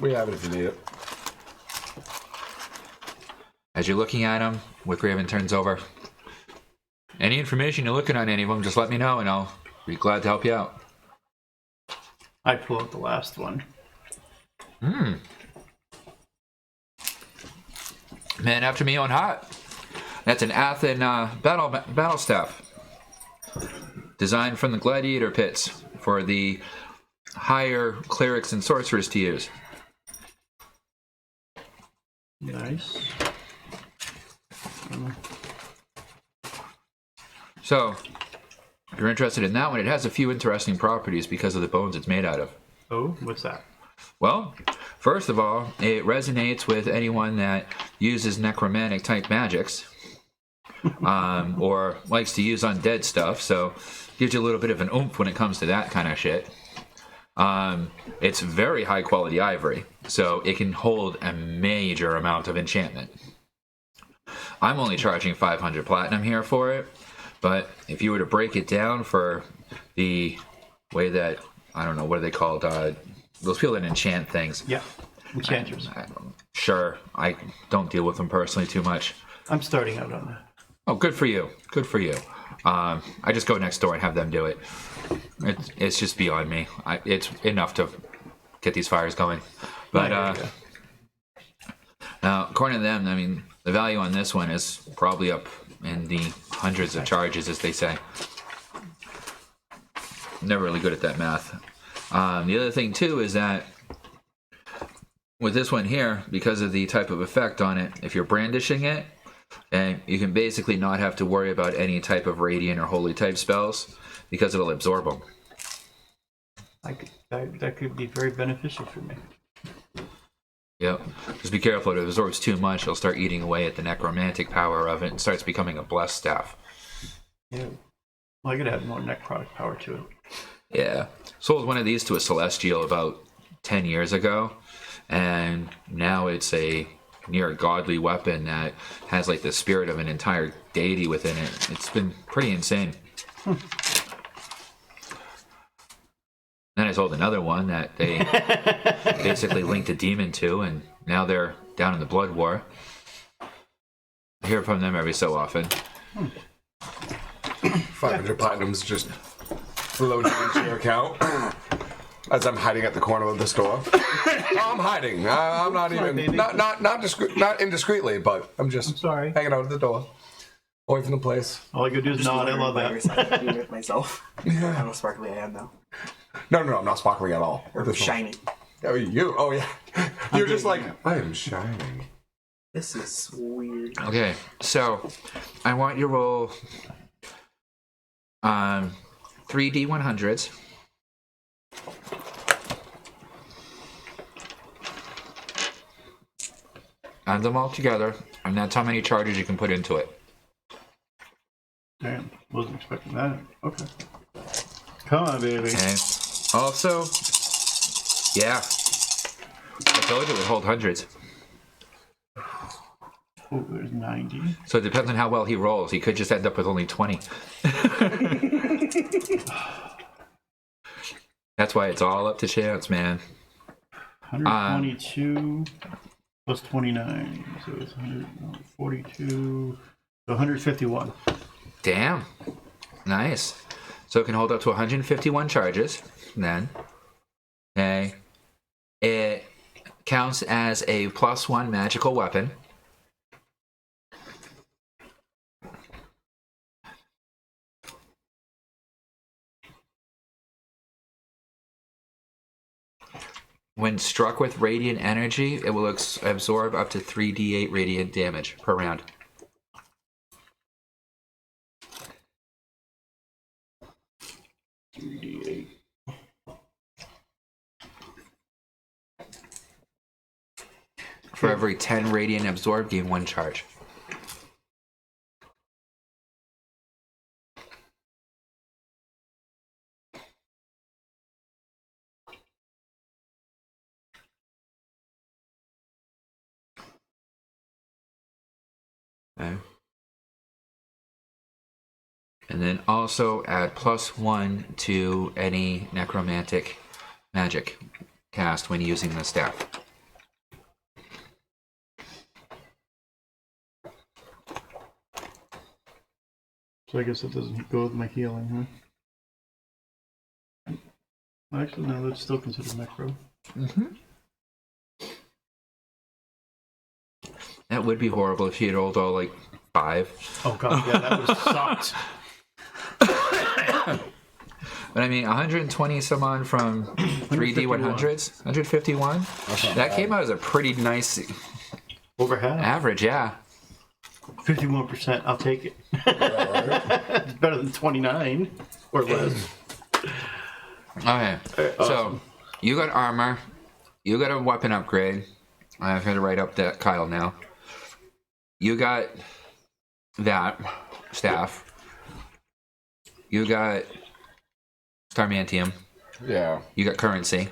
We have it if you need it. As you're looking at them, Wickraven turns over. Any information you're looking on any of them, just let me know and I'll be glad to help you out. I pull out the last one. Man after me on hot. That's an Athen battle staff. Designed from the gladiator pits for the higher clerics and sorcerers to use. Nice. So, if you're interested in that one, it has a few interesting properties because of the bones it's made out of. Oh, what's that? Well, first of all, it resonates with anyone that uses necromantic type magics. Or likes to use undead stuff, so gives you a little bit of an oomph when it comes to that kind of shit. It's very high quality ivory, so it can hold a major amount of enchantment. I'm only charging 500 platinum here for it, but if you were to break it down for the way that, I don't know, what are they called? Those people that enchant things. Yeah. Enchanters. Sure, I don't deal with them personally too much. I'm starting out on that. Oh, good for you. Good for you. I just go next door and have them do it. It's just beyond me. It's enough to get these fires going. But now, according to them, I mean, the value on this one is probably up in the hundreds of charges, as they say. Never really good at that math. The other thing, too, is that with this one here, because of the type of effect on it, if you're brandishing it, and you can basically not have to worry about any type of radiant or holy type spells because it'll absorb them. That could be very beneficial for me. Yep. Just be careful. If it absorbs too much, it'll start eating away at the necromantic power of it and starts becoming a blessed staff. Yeah. Well, I could add more necrotic power to it. Yeah. Sold one of these to a celestial about 10 years ago, and now it's a near godly weapon that has like the spirit of an entire deity within it. It's been pretty insane. Then I sold another one that they basically linked a demon to, and now they're down in the blood war. I hear from them every so often. 500 platinums just floating into your account as I'm hiding at the corner of the store. I'm hiding. I'm not Sorry, even baby. not indiscreetly, but I'm just sorry. hanging out at the door, away from the place. All I could do is nod. I love that. I'm doing it myself. How sparkly I am now. No, I'm not sparkling at all. Or shiny. Oh, yeah. You're just like, I am shining. This is weird. Okay, so I want you to roll 3 D100s. Add them all together, and that's how many charges you can put into it. Damn, wasn't expecting that. Okay. Come on, baby. Okay. Also, yeah. I told you it would hold hundreds. Oh, there's 90. So it depends on how well he rolls. He could just end up with only 20. That's why it's all up to chance, man. 122 plus 29. So it's 142. So 151. Damn. Nice. So it can hold up to 151 charges. Then, okay. It counts as a +1 magical weapon. When struck with radiant energy, it will absorb up to 3d8 radiant damage per round. For every 10 radiant absorbed, gain 1 charge. Okay. And then also add +1 to any necromantic magic cast when using the staff. So I guess it doesn't go with my healing, huh? Actually, no, that's still considered necro. Mm-hmm. That would be horrible if he had rolled all like 5. Oh god, yeah, that would have sucked. But I mean, 120 some on from 3D 100s, 151. That came out as a pretty nice Over half. average, yeah. 51%, I'll take it. It's better than 29 or less. Okay, so you got armor, you got a weapon upgrade. I've got to write up that Kyle now. You got that staff. You got Starmantium. Yeah. You got currency.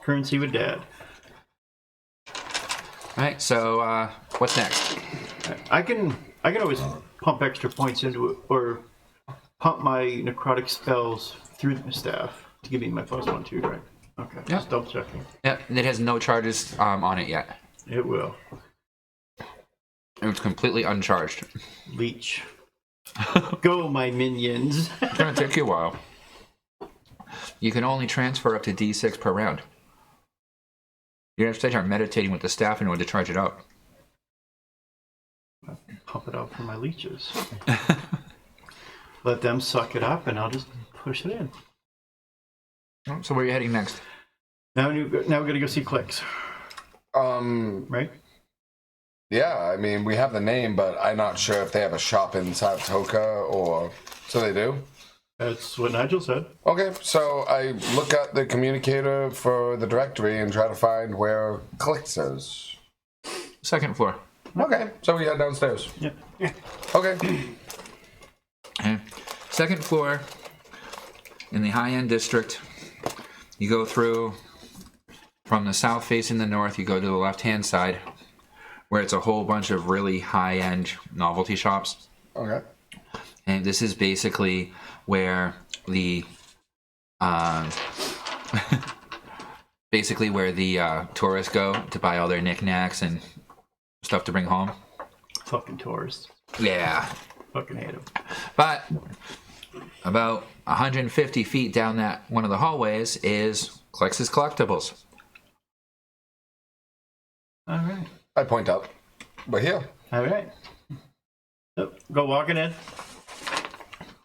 Currency with dad. Alright, so what's next? I can always pump extra points into it, or pump my necrotic spells through the staff to give me my +1 too, right? Okay, Yeah. just double checking. Yeah, it has no charges on it yet. It will. It's completely uncharged. Leech. Go, my minions. It's gonna take you a while. You can only transfer up to D6 per round. You have to start meditating with the staff in order to charge it up. Pump it out for my leeches. Let them suck it up, and I'll just push it in. So where are you heading next? Now we're gonna go see Clicks, right? Yeah, I mean, we have the name, but I'm not sure if they have a shop inside of Toka or... So they do? That's what Nigel said. Okay, so I look at the communicator for the directory and try to find where Clicks is. Second floor. Okay, so we head downstairs. Yeah. Okay. Okay. Second floor in the high-end district. You go through from the south facing the north. You go to the left-hand side, where it's a whole bunch of really high-end novelty shops. Okay. And this is basically where the tourists go to buy all their knickknacks and stuff to bring home. Fucking tourists. Yeah. Fucking hate them. But about 150 feet down that one of the hallways is Clex's Collectibles. All right. I point up. We're here. All right. So, go walking in.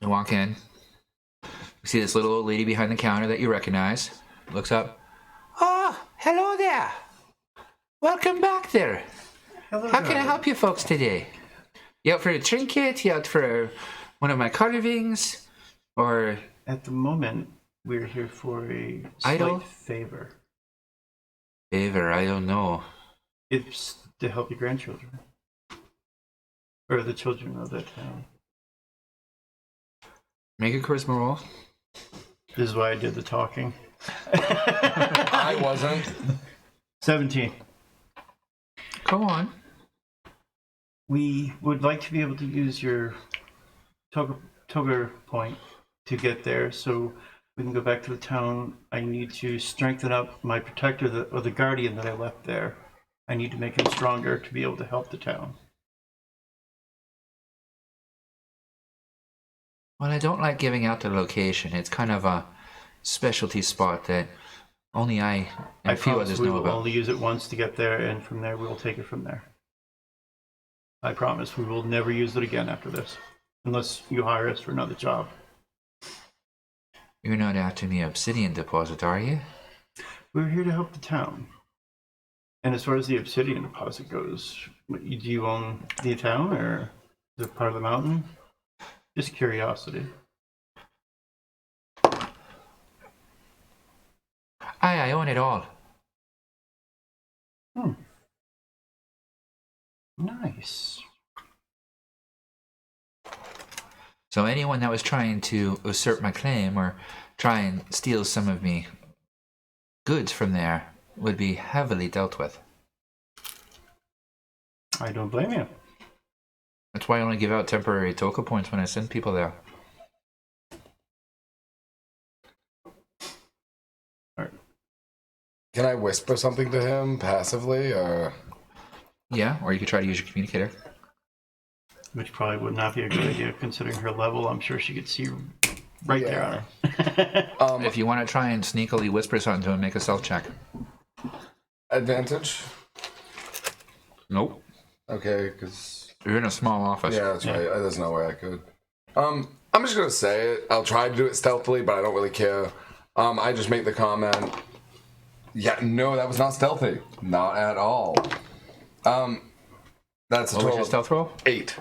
You walk in. You see this little old lady behind the counter that you recognize. Looks up. Oh, hello there. Welcome back there. Hello, How can I help you folks today? You out for a trinket? You out for one of my carvings? Or... At the moment, we're here for a slight Idol? favor. Favor, I don't know. It's to help your grandchildren. or the children of that town. Make a charisma roll. This is why I did the talking. I wasn't. 17. Go on. We would like to be able to use your Toga point to get there, so we can go back to the town. I need to strengthen up my protector, or the guardian that I left there. I need to make him stronger to be able to help the town. Well, I don't like giving out the location. It's kind of a specialty spot that only I and a few promise others we know will about. only use it once to get there, and from there we'll take it from there. I promise we will never use it again after this, unless you hire us for another job. You're not after the obsidian deposit, are you? We're here to help the town. And as far as the obsidian deposit goes, do you own the town, or is it part of the mountain? Just curiosity. I own it all. Nice. So anyone that was trying to usurp my claim or try and steal some of me goods from there would be heavily dealt with. I don't blame you. That's why I only give out temporary Toka points when I send people there. Can I whisper something to him passively, or? Yeah, or you could try to use your communicator. Which probably would not be a good idea considering her level. I'm sure she could see right there on her. If you want to try and sneakily whisper something to him, make a stealth check. Advantage? Nope. Okay, because... You're in a small office. Yeah, that's right. There's no way I could. I'm just going to say it. I'll try to do it stealthily, but I don't really care. I just make the comment... Yeah, no, that was not stealthy. Not at all. That's a What was total your stealth roll? 8.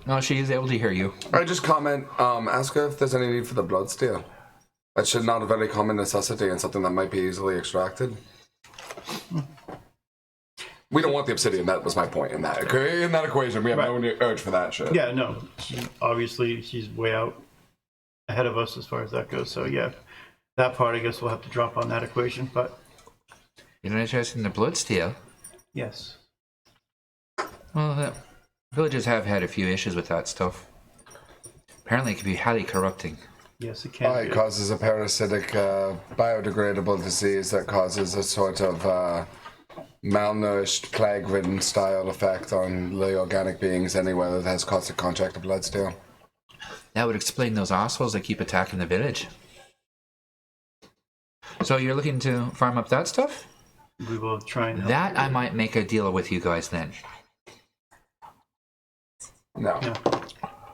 No, she is able to hear you. I just comment, ask her if there's any need for the blood steel. That should not a very common necessity and something that might be easily extracted. We don't want the obsidian, that was my point in that equation. We have no urge for that shit. Yeah, no. Obviously, she's way out ahead of us as far as that goes. So, yeah, that part I guess we'll have to drop on that equation. But, You're not interested in the blood steel? yes. Well, the villagers have had a few issues with that stuff. Apparently it can be highly corrupting. Yes, it can It be. causes a parasitic, biodegradable disease that causes a sort of malnourished, plague-ridden style effect on the organic beings anywhere that has constant contact to blood steel. That would explain those assholes that keep attacking the village. So you're looking to farm up that stuff? We will try and help. That I might make a deal with you guys then. No. Yeah.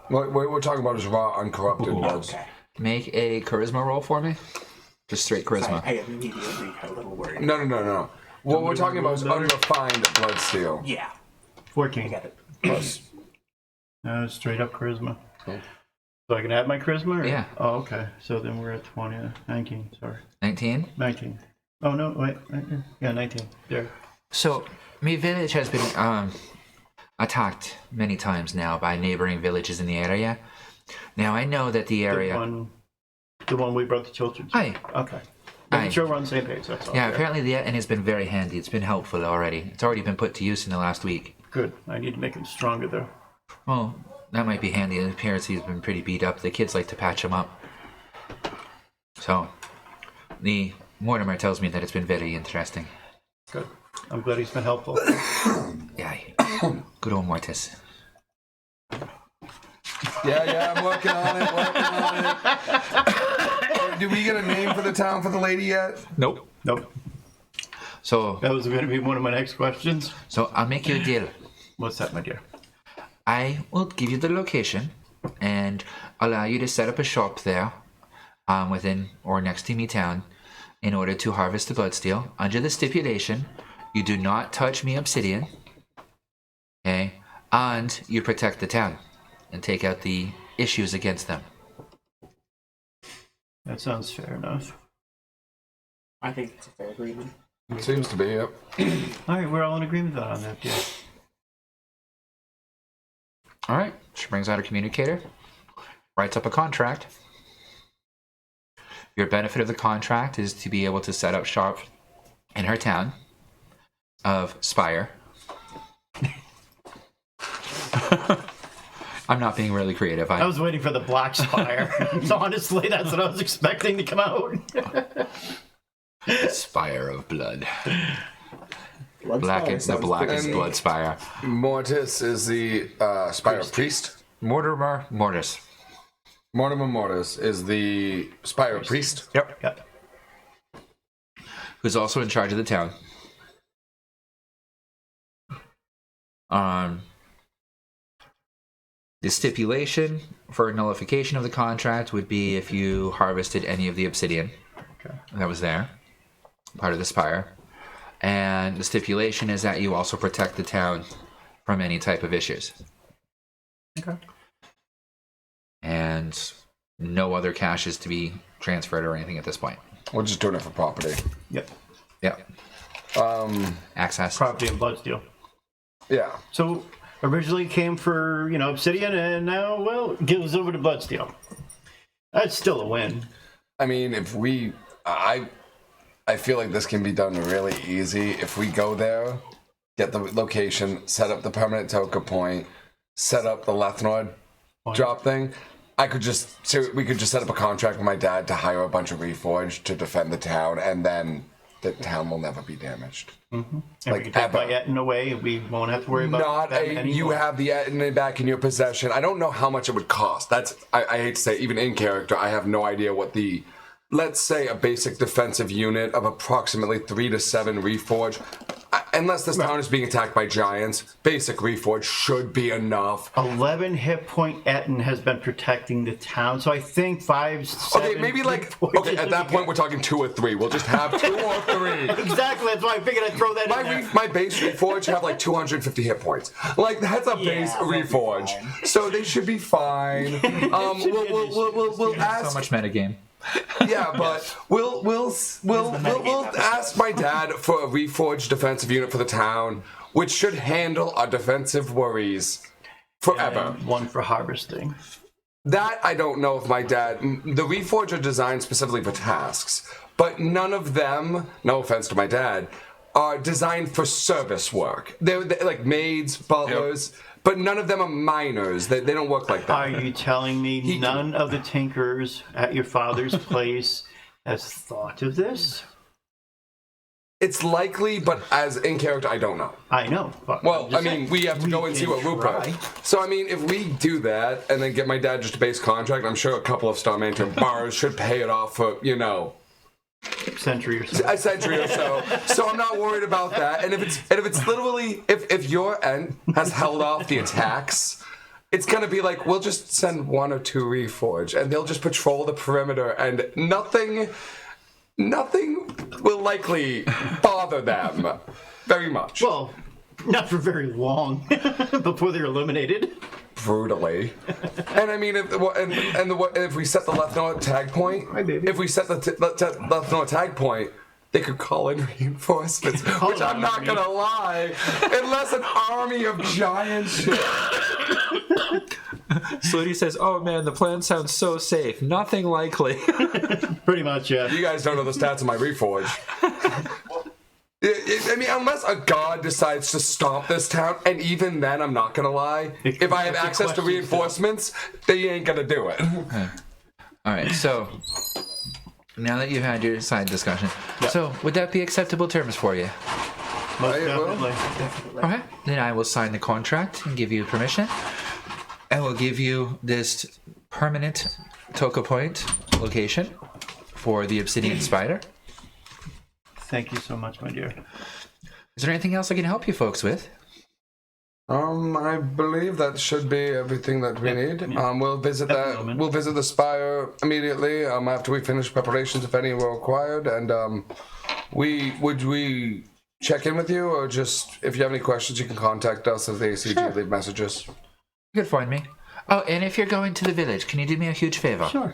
What we're talking about is raw, uncorrupted bloods. Okay. Make a charisma roll for me. Just straight charisma. I immediately got a little worried. No. What we're talking about is unrefined blood steel. Yeah, 14. I got it. Plus, Straight up charisma. Cool. So I can add my charisma? Or? Yeah. Oh, okay. So then we're at 20. 19, sorry. 19? 19. Oh, no, wait. Yeah, 19. There. So, my village has been attacked many times now by neighboring villages in the area. Now, I know that the area... The one we brought the children to? Aye. Okay. Aye. Making sure we're on the same page, that's all. Yeah, apparently the Ettin has been very handy. It's been helpful already. It's already been put to use in the last week. Good. I need to make him stronger, though. Well, that might be handy. It appears he's been pretty beat up. The kids like to patch him up. So, the Mortimer tells me that it's been very interesting. Good. I'm glad he's been helpful. Yeah, good old Mortis. yeah, I'm working on it. Did we get a name for the town for the lady yet? Nope. Nope. So That was going to be one of my next questions. I'll make you a deal. What's that, my dear? I will give you the location and allow you to set up a shop there within or next to me town in order to harvest the bloodsteel under the stipulation you do not touch me obsidian, okay, and you protect the town and take out the issues against them. That sounds fair enough. I think it's a fair agreement. Seems to be, yep. All right, we're all in agreement on that, dear. All right. She brings out a communicator, writes up a contract. Your benefit of the contract is to be able to set up shop in her town of Spire. I'm not being really creative. I was waiting for the black spire. So honestly, that's what I was expecting to come out. Spire of blood. Blood Blackest, the Spire. blackest blood spire. Mortis is the Spire Priest. Mortimer Mortis. Mortimer Mortis is the Spire Priest. Yep. Who's also in charge of the town. The stipulation for nullification of the contract would be if you harvested any of the obsidian that was there, part of the spire. And the stipulation is that you also protect the town from any type of issues. Okay. And no other cash is to be transferred or anything at this point. We're just doing it for property. Yep. Yep. Access. Property and Bloodsteel. Yeah. So originally came for, Obsidian, and now, well, it gives over to Bloodsteel. That's still a win. I mean, if we... I feel like this can be done really easy. If we go there, get the location, set up the permanent Toka point, set up the Lethnord drop thing, we could just set up a contract with my dad to hire a bunch of Reforged to defend the town, and then the town will never be damaged. Mm-hmm. And we can take my Etten away, we won't have to worry about that anymore. You have the Etten back in your possession. I don't know how much it would cost. I hate to say, even in character, I have no idea what the... Let's say a basic defensive unit of approximately 3 to 7 Reforge. Unless this town is being attacked by giants, basic Reforge should be enough. 11 hit point Etten has been protecting the town, so I think 5, 7... Okay, maybe at that point we're talking 2 or 3. We'll just have 2 or 3. Exactly, that's why I figured I'd throw that in there. My base Reforge have like 250 hit points. Like, that's a base Reforge. So they should be fine. We'll ask... So much metagame. Yeah, but we'll ask my dad for a reforged defensive unit for the town, which should handle our defensive worries forever. And one for harvesting. That I don't know if my dad... The reforged are designed specifically for tasks, but none of them, no offense to my dad, are designed for service work. They're like maids, butlers... Yep. But none of them are miners. They don't work like that. Are you telling me none of the tinkers at your father's place has thought of this? It's likely, but as in character, I don't know. I know. But well, I mean, we have to go and see what Rupert. So, I mean, if we do that and then get my dad just a base contract, I'm sure a couple of Star Mansion bars should pay it off for, century or so. A century or so. So I'm not worried about that. And if it's literally if your end has held off the attacks, it's gonna be like we'll just send 1 or 2 Reforge and they'll just patrol the perimeter and nothing will likely bother them very much. Well, not for very long before they're eliminated. Brutally. And I mean, if we set the Lethnor tag point, if we set the Lethnor tag point, they could call in reinforcements, which I'm not gonna lie, unless an army of giants. Slutty says, "Oh man, the plan sounds so safe. Nothing likely." Pretty much, yeah. You guys don't know the stats of my Reforge. I mean, unless a god decides to stomp this town, and even then, I'm not gonna lie, if I have access to reinforcements, they ain't gonna do it. Okay. All right, so now that you've had your side discussion, so would that be acceptable terms for you? Most definitely. Okay, then I will sign the contract and give you permission. I will give you this permanent Toka Point location for the Obsidian Spider. Thank you so much, my dear. Is there anything else I can help you folks with? I believe that should be everything that we need. We'll visit We'll visit the spire immediately after we finish preparations, if any were required. And would we check in with you, or just if you have any questions, you can contact us as the ACG. Leave messages. You can find me. Oh, and if you're going to the village, can you do me a huge favor? Sure.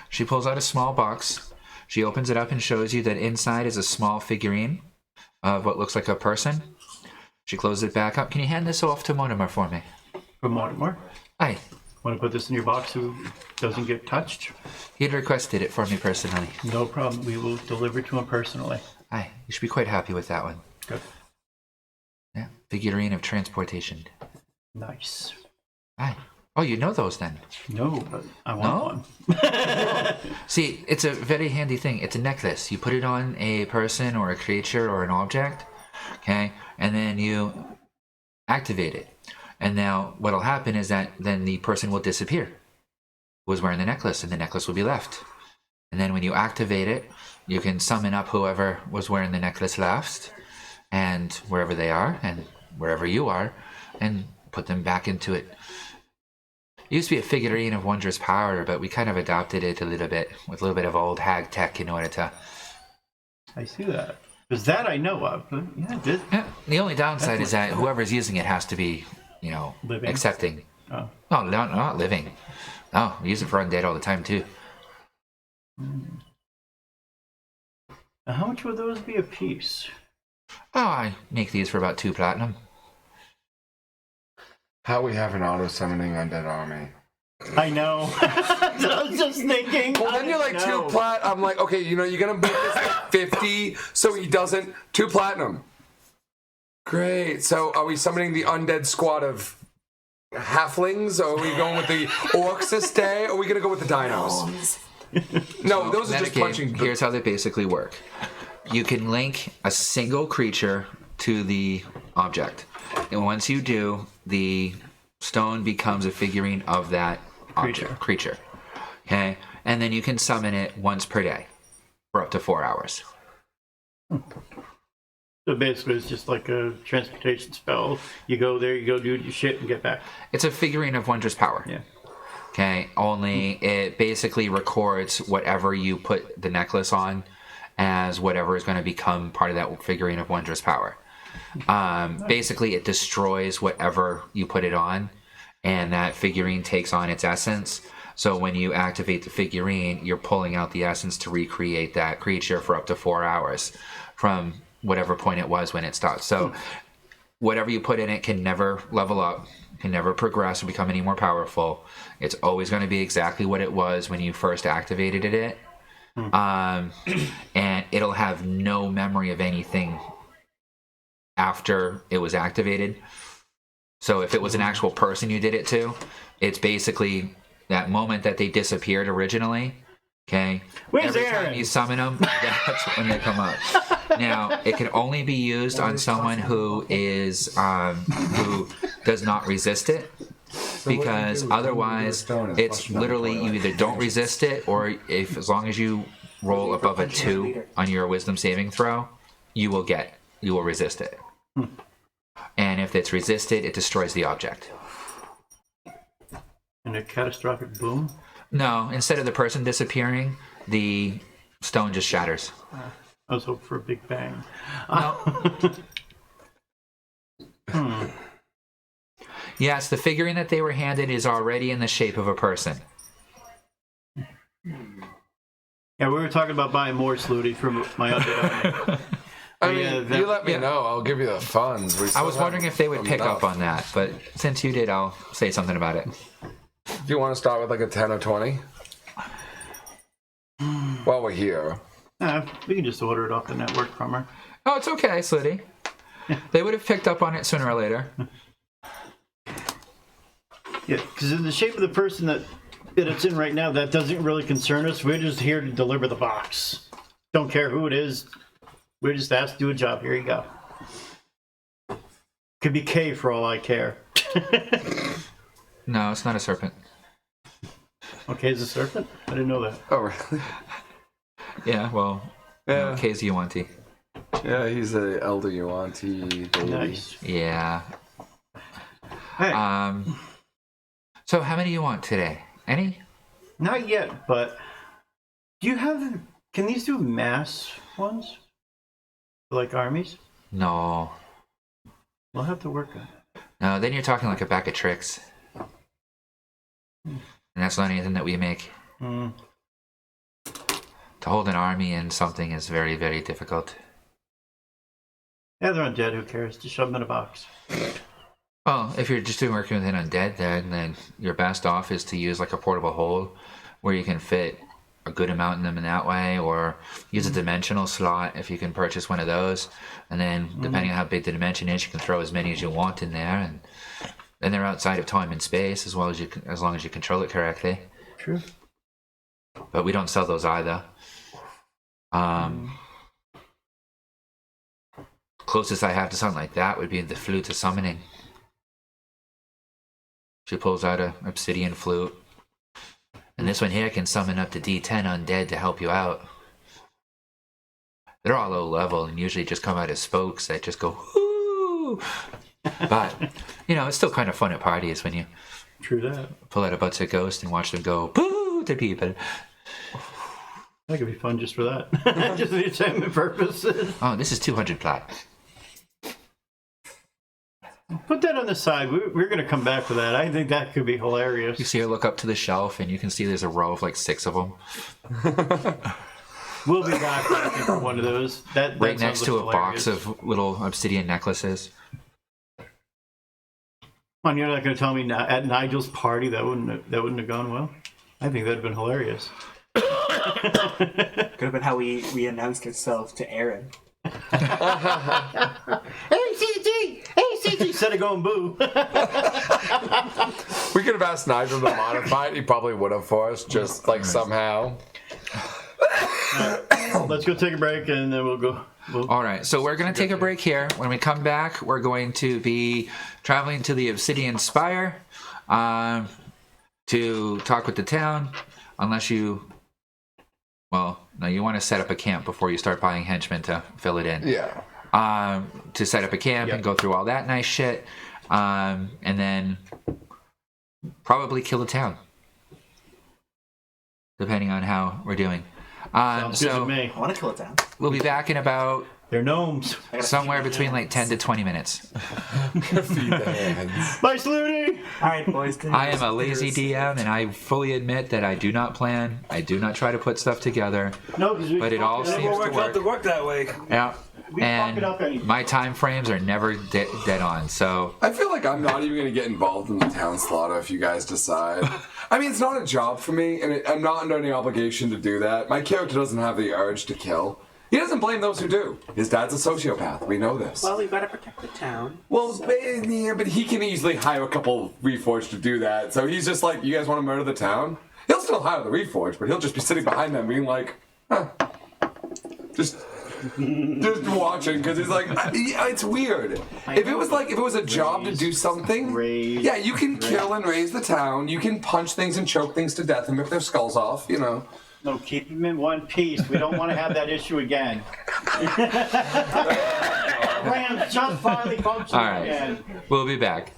She pulls out a small box. She opens it up and shows you that inside is a small figurine of what looks like a person. She closes it back up. Can you hand this off to Mortimer for me? From Mortimer. Aye. Want to put this in your box so it doesn't get touched? He'd requested it for me personally. No problem. We will deliver to him personally. Aye. You should be quite happy with that one. Good. Yeah. Figurine of transportation. Nice. Aye. Oh, you know those then? No, but I want No? one. See, it's a very handy thing. It's a necklace. You put it on a person or a creature or an object, okay, and then you activate it. And now what'll happen is that then the person will disappear who was wearing the necklace, and the necklace will be left. And then when you activate it, you can summon up whoever was wearing the necklace last, and wherever they are, and wherever you are, and put them back into it. It used to be a figurine of wondrous power, but we kind of adopted it a little bit with a little bit of old hag tech in order to. I see that. Because that I know of. But yeah, this. Yeah. The only downside is that whoever's using it has to be, Living. accepting. Oh. No, not living. No, we use it for undead all the time too. Now, how much would those be a piece? Oh, I make these for about 2 platinum. How we have an auto-summoning undead army. I know. I was just thinking. Well, then you're like 2 plat. I'm like, okay, you're gonna make this like 50, so he doesn't 2 platinum. Great. So are we summoning the undead squad of halflings? Or are we going with the orcs this day? Or are we gonna go with the dinos? No, those are just punching. Here's how they basically work. You can link a single creature to the object. And once you do, the stone becomes a figurine of that creature. Okay? And then you can summon it once per day for up to 4 hours. So basically, it's just like a transportation spell. You go there, you go do your shit, and get back. It's a figurine of wondrous power. Yeah. Okay? Only it basically records whatever you put the necklace on as whatever is going to become part of that figurine of wondrous power. Basically, it destroys whatever you put it on, and that figurine takes on its essence. So when you activate the figurine, you're pulling out the essence to recreate that creature for up to 4 hours from whatever point it was when it stopped. So whatever you put in it can never level up, can never progress or become any more powerful. It's always going to be exactly what it was when you first activated it. And it'll have no memory of anything after it was activated. So if it was an actual person you did it to, it's basically that moment that they disappeared originally. Okay. Where's Every Aaron? time you summon them, that's when they come up. Now, it can only be used on someone who is who does not resist it, because otherwise it's literally you either don't resist it, or if as long as you roll above a 2 on your wisdom saving throw, you will resist it. And if it's resisted, it destroys the object. And a catastrophic boom? No, instead of the person disappearing, the stone just shatters. I was hoping for a big bang. Yes, the figurine that they were handed is already in the shape of a person. Yeah, we were talking about buying more Slooty from my undead army. I mean, you let me know. I'll give you the funds. I was wondering if they would pick up on that, but since you did, I'll say something about it. Do you want to start with like a 10 or 20? While we're here. We can just order it off the network from her. Oh, it's okay, Slitty. They would have picked up on it sooner or later. Yeah, because in the shape of the person that it's in right now, that doesn't really concern us. We're just here to deliver the box. Don't care who it is. We're just asked to do a job. Here you go. Could be K for all I care. No, it's not a serpent. Okay, is a serpent? I didn't know that. Oh, really? Yeah, well, Yeah. K's Yuanti. Yeah, he's the elder Yuanti baby. Nice. Yeah. Hey, So how many do you want today? Any? not yet, but do you have? Can these do mass ones? Like armies? No. We'll have to work on it. No, then you're talking like a bag of tricks. And that's not anything that we make. Mm. To hold an army in something is very, very difficult. Yeah, they're undead. Who cares? Just shove them in a box. Well, if you're just doing working with an undead, then your best off is to use like a portable hole where you can fit a good amount in them in that way, or use a dimensional slot if you can purchase one of those. And then, depending on how big the dimension is, you can throw as many as you want in there, and then they're outside of time and space as long as you control it correctly. True. But we don't sell those either. Closest I have to something like that would be the flute of summoning. She pulls out an obsidian flute. And this one here can summon up to D10 undead to help you out. They're all low level and usually just come out as spokes that just go, whoo! But, it's still kind of fun at parties when you True that. pull out a bunch of ghosts and watch them go, boo, to people. That could be fun just for that. Just for the entertainment purposes. Oh, this is 200 plat. Put that on the side. We're going to come back to that. I think that could be hilarious. You see her look up to the shelf and you can see there's a row of like 6 of them. We'll be back for one of those. That Right next sounds to a hilarious. box of little obsidian necklaces. And you're not going to tell me at Nigel's party that wouldn't have gone well? I think that'd have been hilarious. Could have been how we announced ourselves to Aaron. ACG! ACG! Instead of going boo. We could have asked Nigel to modify it. He probably would have for us, just like somehow. Let's go take a break and then we'll go. All right, so we're going to take a break here. When we come back, we're going to be traveling to the Obsidian Spire to talk with the town, unless you... Well, no, you want to set up a camp before you start buying henchmen to fill it in. Yeah. To set up a camp and go through all that nice shit. And then probably kill the town. Depending on how we're doing. Sounds good to me. I want to kill it down. We'll be back in about They're gnomes. somewhere between like 10 to 20 minutes. Feed the hands. Bye, Slooty! Alright, boys. I am a lazy DM, and I fully admit that I do not plan. I do not try to put stuff together. No, because we But it all fuck seems up. to work. work that way. Yeah. We fuck it up And anyway. my time frames are never dead on. So I feel like I'm not even going to get involved in the town slaughter if you guys decide. I mean, it's not a job for me, and I'm not under any obligation to do that. My character doesn't have the urge to kill. He doesn't blame those who do. His dad's a sociopath. We know this. Well, we've got to protect the town. Well, yeah, but he can easily hire a couple Reforged to do that. So he's just like, you guys want to murder the town? He'll still hire the Reforged, but he'll just be sitting behind them being like, huh. Just watching, because he's like, it's weird. If it was a job to do something, yeah, you can kill and raise the town. You can punch things and choke things to death and rip their skulls off, No, keep them in one piece. We don't want to have that issue again. Ram just finally functioning all right, again. we'll be back.